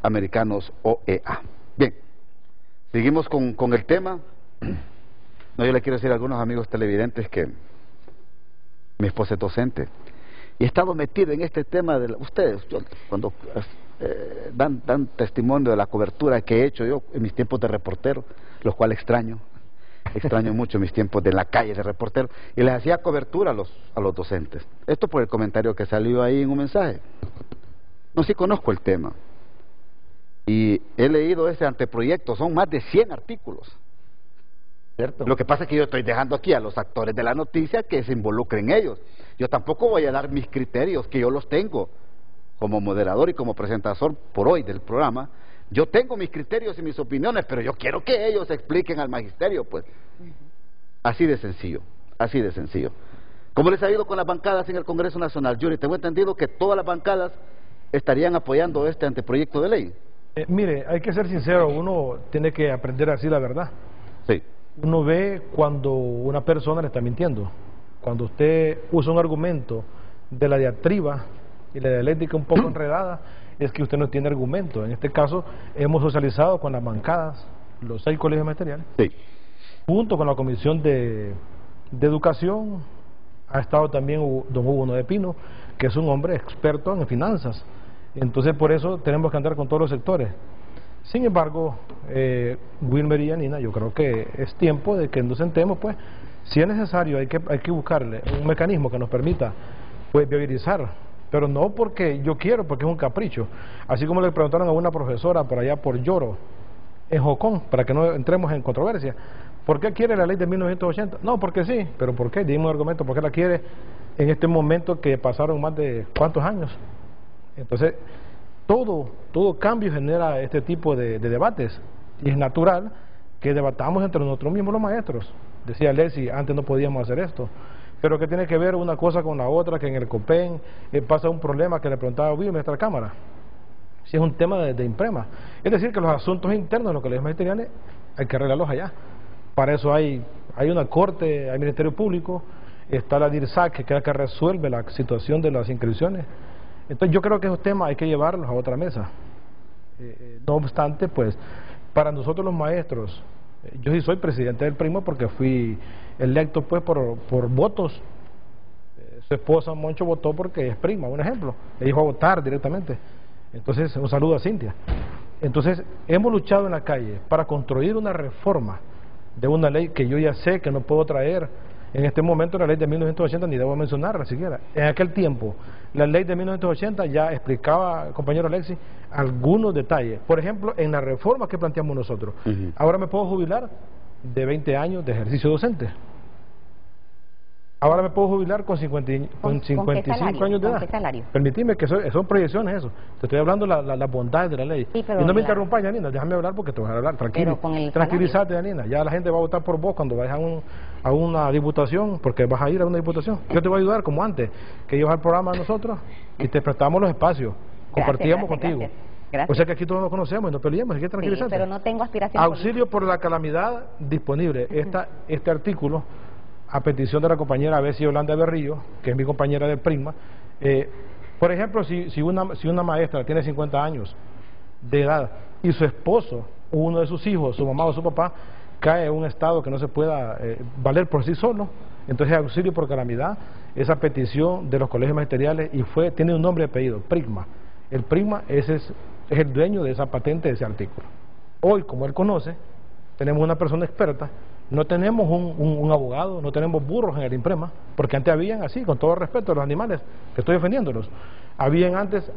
Americanos, OEA. Bien, seguimos con el tema. No, yo le quiero decir a algunos amigos televidentes que mi esposa es docente y he estado metido en este tema de ustedes, cuando dan testimonio de la cobertura que he hecho yo en mis tiempos de reportero, los cuales extraño mucho mis tiempos de la calle de reportero, y les hacía cobertura a los docentes. Esto por el comentario que salió ahí en un mensaje. No, sí conozco el tema y he leído ese anteproyecto, son más de 100 artículos. ¿Cierto? Lo que pasa es que yo estoy dejando aquí a los actores de la noticia que se involucren ellos. Yo tampoco voy a dar mis criterios, que yo los tengo como moderador y como presentador por hoy del programa. Yo tengo mis criterios y mis opiniones, pero yo quiero que ellos expliquen al magisterio, pues. Así de sencillo, así de sencillo. ¿Cómo les ha ido con las bancadas en el Congreso Nacional, Yuri? Tengo entendido que todas las bancadas estarían apoyando este anteproyecto de ley. Mire, hay que ser sincero, uno tiene que aprender a decir la verdad. Sí. Uno ve cuando una persona le está mintiendo. Cuando usted usa un argumento de la diatriba y la dialéctica un poco enredada, es que usted no tiene argumento. En este caso, hemos socializado con las bancadas, los 6 colegios magisteriales, sí, junto con la Comisión de Educación. Ha estado también don Hugo de Pino, que es un hombre experto en finanzas. Entonces, por eso tenemos que andar con todos los sectores. Sin embargo, Wilmer y Yanina, yo creo que es tiempo de que nos sentemos, pues, si es necesario, hay que buscarle un mecanismo que nos permita, pues, viabilizar, pero no porque yo quiero, porque es un capricho. Así como le preguntaron a una profesora por allá por Lloro, en Jocón, para que no entremos en controversia, ¿por qué quiere la ley de 1980? No, porque sí, pero ¿por qué? Dime un argumento, ¿por qué la quiere en este momento que pasaron más de cuántos años? Entonces, todo cambio genera este tipo de debates, y es natural que debatamos entre nosotros mismos los maestros. Decía Alexis, antes no podíamos hacer esto, pero que tiene que ver una cosa con la otra, que en el COPEN pasa un problema que le preguntaba a Wilmer en nuestra cámara, si es un tema de imprema. Es decir, que los asuntos internos de los colegios magisteriales hay que arreglarlos allá. Para eso hay una corte, hay Ministerio Público, está la DIRSAC, que es la que resuelve la situación de las inscripciones. Entonces yo creo que esos temas hay que llevarlos a otra mesa. No obstante, pues, para nosotros los maestros, yo sí soy presidente del PRIMA porque fui electo, pues, por votos. Su esposa Moncho votó porque es prima, un ejemplo. Ella fue a votar directamente. Entonces, un saludo a Cintia. Entonces, hemos luchado en la calle para construir una reforma de una ley que yo ya sé que no puedo traer en este momento, la ley de 1980, ni debo mencionarla siquiera. En aquel tiempo, la ley de 1980 ya explicaba, compañero Alexis, algunos detalles. Por ejemplo, en la reforma que planteamos nosotros. Ahora me puedo jubilar de 20 años de ejercicio docente. Ahora me puedo jubilar con 55 años de edad. ¿Con qué salario? Permitime, que son proyecciones eso. Te estoy hablando de las bondades de la ley. Sí, y no me interrumpas, Yanina, déjame hablar porque te voy a hablar. Tranquilízate, Yanina. Ya la gente va a votar por vos cuando vayas a una diputación, porque vas a ir a una diputación. Yo te voy a ayudar como antes, que ibas al programa de nosotros y te prestamos los espacios. Compartíamos contigo. Gracias. O sea que aquí todos nos conocemos y nos peleamos, hay que tranquilizarte. Sí, pero no tengo aspiración. Auxilio por la calamidad disponible. Este artículo, a petición de la compañera Bessie Yolanda Berrillo, que es mi compañera del PRIMA, por ejemplo, si una maestra tiene 50 años de edad y su esposo, o uno de sus hijos, su mamá o su papá, cae en un estado que no se pueda valer por sí solo, entonces auxilio por calamidad, esa petición de los colegios magisteriales, y tiene un nombre y apellido, PRIMA. El PRIMA es el dueño de esa patente, de ese artículo. Hoy, como él conoce, tenemos una persona experta. No tenemos un abogado, no tenemos burros en el IMPREMA, porque antes habían así, con todo respeto a los animales, que estoy defendiéndolos, habían antes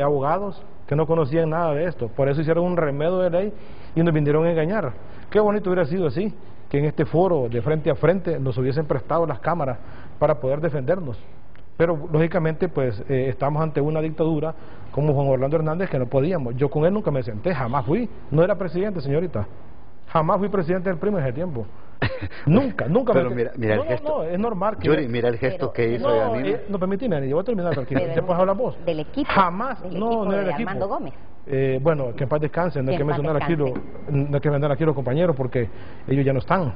abogados que no conocían nada de esto, por eso hicieron un remedio de ley y nos vinieron a engañar. Qué bonito hubiera sido así, que en este foro de frente a frente nos hubiesen prestado las cámaras para poder defendernos. Pero lógicamente pues estamos ante una dictadura como Juan Orlando Hernández, que no podíamos. Yo con él nunca me senté, jamás fui, no era presidente, señorita. Jamás fui presidente del PRIMA en ese tiempo. Nunca Pero mira el gesto. No, es normal que... Yuri, mira el gesto que hizo Yanina. No, permíteme, yo voy a terminar, tranquilo. Después habla vos. Del equipo. Jamás, no era el equipo. Armando Gómez. Bueno, que en paz descanse, no hay que mencionar aquí los compañeros porque ellos ya no están.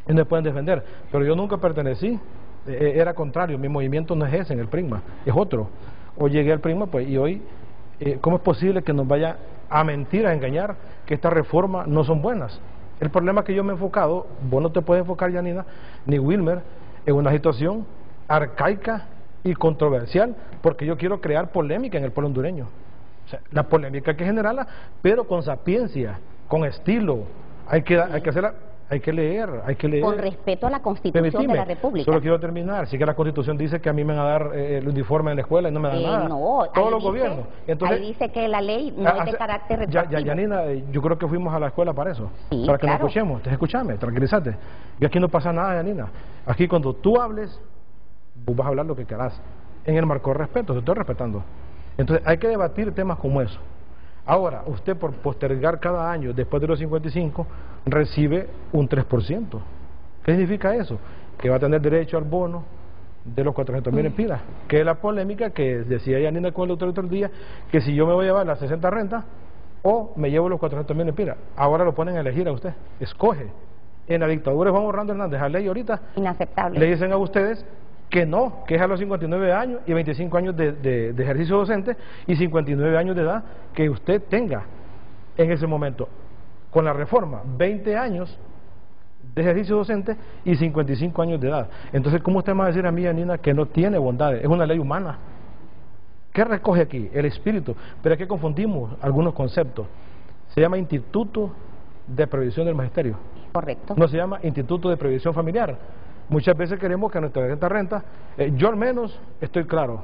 Y no pueden defender. Pero yo nunca pertenecí, era contrario, mi movimiento no es ese en el PRIMA, es otro. Hoy llegué al PRIMA, pues, y hoy, ¿cómo es posible que nos vaya a mentir, a engañar, que estas reformas no son buenas? El problema es que yo me he enfocado, vos no te puedes enfocar, Yanina, ni Wilmer, en una situación arcaica y controversial, porque yo quiero crear polémica en el pueblo hondureño. O sea, la polémica hay que generarla, pero con sapiencia, con estilo. Hay que hacerla hay que leer. Con respeto a la Constitución de la República. Solo quiero terminar. Sí que la Constitución dice que a mí me van a dar el uniforme en la escuela y no me dan nada. No, todos los gobiernos. Entonces, ahí dice que la ley no es de carácter retroactivo. Yanina, yo creo que fuimos a la escuela para eso. Sí, para que claro. nos escuchemos. Escúchame, tranquilízate. Y aquí no pasa nada, Yanina. Aquí cuando tú hables, vos vas a hablar lo que querás. En el marco de respeto, te estoy respetando. Entonces hay que debatir temas como eso. Ahora, usted por postergar cada año después de los 55 recibe un 3%. ¿Qué significa eso? Que va a tener derecho al bono de los 400.000 empiras, que es la polémica que decía Yanina con el doctor el otro día, que si yo me voy a llevar las 60 rentas o me llevo los 400.000 empiras. Ahora lo ponen a elegir a usted, escoge. En la dictadura de Juan Orlando Hernández, la ley ahorita, inaceptable. Le dicen a ustedes que no, que es a los 59 años y 25 años de ejercicio docente y 59 años de edad que usted tenga en ese momento. Con la reforma, 20 años de ejercicio docente y 55 años de edad. Entonces, ¿cómo usted me va a decir a mí, Yanina, que no tiene bondades? Es una ley humana. ¿Qué recoge aquí? El espíritu. Pero es que confundimos algunos conceptos. Se llama Instituto de Previsión del Magisterio. Correcto. No se llama Instituto de Previsión Familiar. Muchas veces queremos que nuestra renta, yo al menos estoy claro,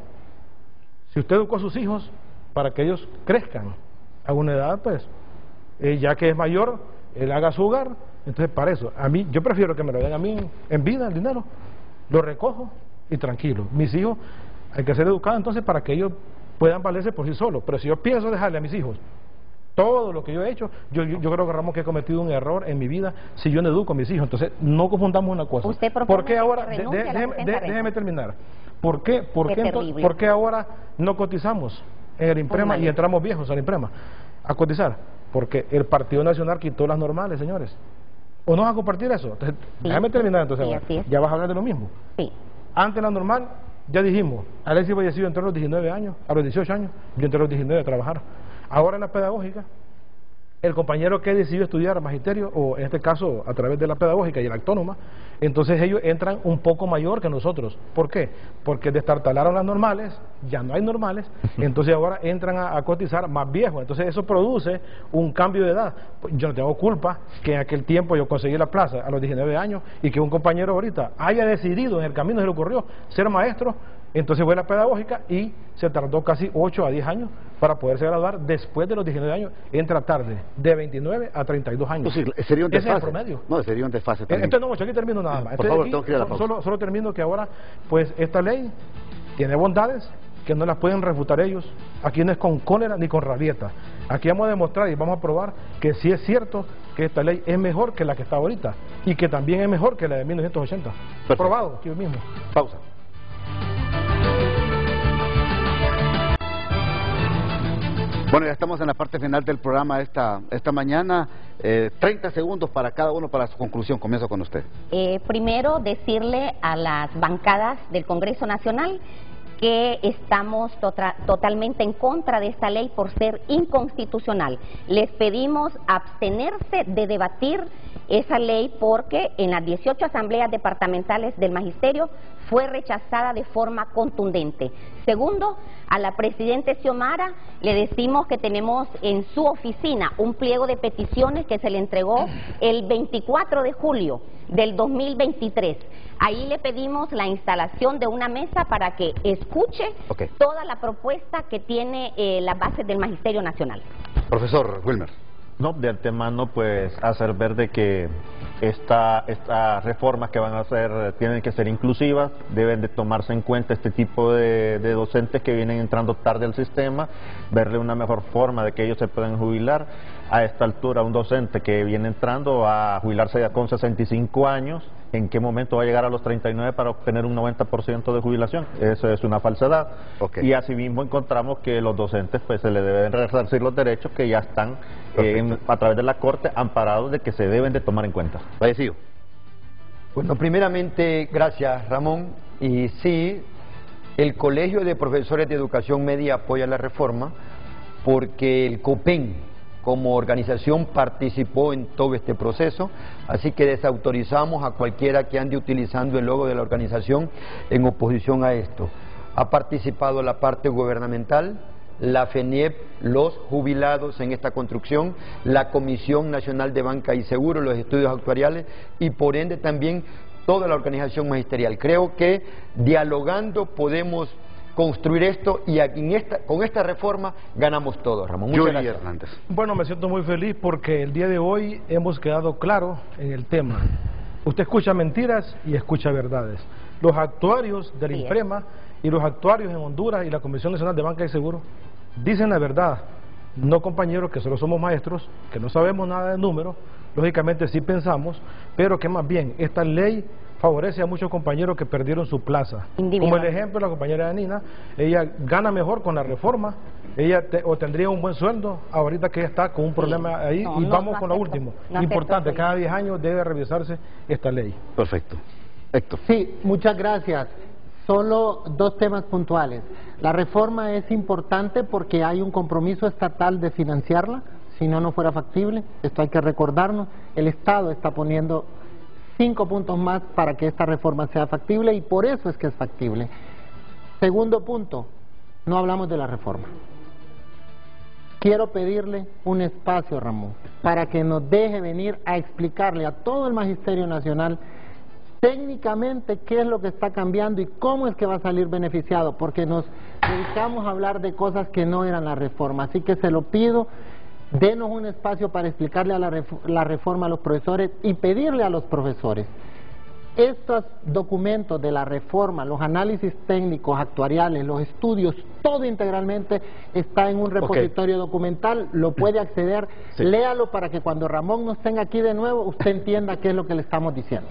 si usted educó a sus hijos para que ellos crezcan a una edad, pues, ya que es mayor, él haga su hogar, entonces para eso, a mí, yo prefiero que me lo den a mí en vida el dinero, lo recojo y tranquilo. Mis hijos hay que ser educados entonces para que ellos puedan valerse por sí solos, pero si yo pienso dejarle a mis hijos todo lo que yo he hecho, yo creo que Ramón que he cometido un error en mi vida si yo no educo a mis hijos. Entonces no confundamos una cosa. Usted ¿Por qué ahora? Déjeme terminar. ¿Por qué ahora no cotizamos en el INPREMA y entramos viejos al INPREMA a cotizar? Porque el Partido Nacional quitó las normales, señores. ¿O no vas a compartir eso? Entonces, sí, déjame terminar entonces. Sí, ya vas a hablar de lo mismo. Sí. Antes la normal, ya dijimos, Alexis Vallecillo entró a los 19 años, a los 18 años, yo entré a los 19 a trabajar. Ahora en la pedagógica, el compañero que decidió estudiar magisterio, o en este caso a través de la pedagógica y la autónoma, entonces ellos entran un poco mayor que nosotros. ¿Por qué? Porque destartalaron las normales, ya no hay normales, entonces ahora entran a cotizar más viejos. Entonces eso produce un cambio de edad. Yo no tengo culpa que en aquel tiempo yo conseguí la plaza a los 19 años y que un compañero ahorita haya decidido, en el camino se le ocurrió, ser maestro. Entonces fue a la pedagógica y se tardó casi 8 a 10 años para poderse graduar. Después de los 19 años, entra tarde, de 29 a 32 años. Sí, sería un desfase. Ese es el promedio. No, sería un desfase también. Entonces, no, mucho, aquí termino nada más. Por favor, tengo que ir a la pausa. Solo termino que ahora, pues, esta ley tiene bondades que no las pueden refutar ellos. Aquí no es con cólera ni con rabieta. Aquí vamos a demostrar y vamos a probar que sí es cierto que esta ley es mejor que la que está ahorita y que también es mejor que la de 1980. Perfecto. Probado aquí mismo. Pausa. Bueno, ya estamos en la parte final del programa esta mañana. 30 segundos para cada uno para su conclusión. Comienzo con usted. Primero, decirle a las bancadas del Congreso Nacional que estamos totalmente en contra de esta ley por ser inconstitucional. Les pedimos abstenerse de debatir esa ley porque en las 18 asambleas departamentales del Magisterio fue rechazada de forma contundente. Segundo, a la presidenta Xiomara le decimos que tenemos en su oficina un pliego de peticiones que se le entregó el 24 de julio del 2023. Ahí le pedimos la instalación de una mesa para que escuche toda la propuesta que tiene las bases del Magisterio Nacional. Profesor Wilmer. No, de antemano pues hacer ver de que estas reformas que van a hacer tienen que ser inclusivas, deben de tomarse en cuenta este tipo de docentes que vienen entrando tarde al sistema, verle una mejor forma de que ellos se puedan jubilar. A esta altura un docente que viene entrando a jubilarse ya con 65 años, ¿en qué momento va a llegar a los 39 para obtener un 90% de jubilación? Eso es una falsedad. Y asimismo encontramos que los docentes pues se les deben resarcir los derechos que ya están a través de la Corte amparados de que se deben de tomar en cuenta. Vallecillo. Bueno, primeramente, gracias Ramón. Y sí, el Colegio de Profesores de Educación Media apoya la reforma porque el COPEN como organización participó en todo este proceso, así que desautorizamos a cualquiera que ande utilizando el logo de la organización en oposición a esto. Ha participado la parte gubernamental, la FENIEP, los jubilados en esta construcción, la Comisión Nacional de Banca y Seguro, los estudios actuariales y por ende también toda la organización magisterial. Creo que dialogando podemos construir esto y con esta reforma ganamos todos, Ramón. Muchas gracias. Hernández. Bueno, me siento muy feliz porque el día de hoy hemos quedado claros en el tema. Usted escucha mentiras y escucha verdades. Los actuarios del INPREMA y los actuarios en Honduras y la Comisión Nacional de Banca y Seguro dicen la verdad. No, compañeros, que solo somos maestros, que no sabemos nada de números, lógicamente sí pensamos, pero que más bien esta ley favorece a muchos compañeros que perdieron su plaza. Como el ejemplo de la compañera Nina, ella gana mejor con la reforma, ella tendría un buen sueldo, ahorita que ella está con un problema ahí, y vamos con lo último. Importante, cada 10 años debe revisarse esta ley. Perfecto. Héctor. Sí, muchas gracias. Solo dos temas puntuales. La reforma es importante porque hay un compromiso estatal de financiarla, si no, no fuera factible. Esto hay que recordarnos. El Estado está poniendo 5 puntos más para que esta reforma sea factible y por eso es que es factible. Segundo punto, no hablamos de la reforma. Quiero pedirle un espacio, Ramón, para que nos deje venir a explicarle a todo el Magisterio Nacional técnicamente qué es lo que está cambiando y cómo es que va a salir beneficiado, porque nos dedicamos a hablar de cosas que no eran la reforma. Así que se lo pido, denos un espacio para explicarle a la reforma a los profesores y pedirle a los profesores. Estos documentos de la reforma, los análisis técnicos, actuariales, los estudios, todo integralmente está en un repositorio documental, lo puede acceder, léalo para que cuando Ramón nos tenga aquí de nuevo, usted entienda qué es lo que le estamos diciendo.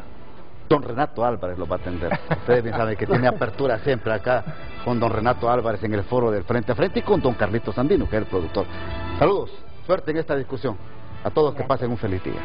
Don Renato Álvarez lo va a atender. Ustedes bien saben que tiene apertura siempre acá con don Renato Álvarez en el foro del Frente a Frente y con don Carlitos Sandino, que es el productor. Saludos, suerte en esta discusión. A todos que pasen un feliz día.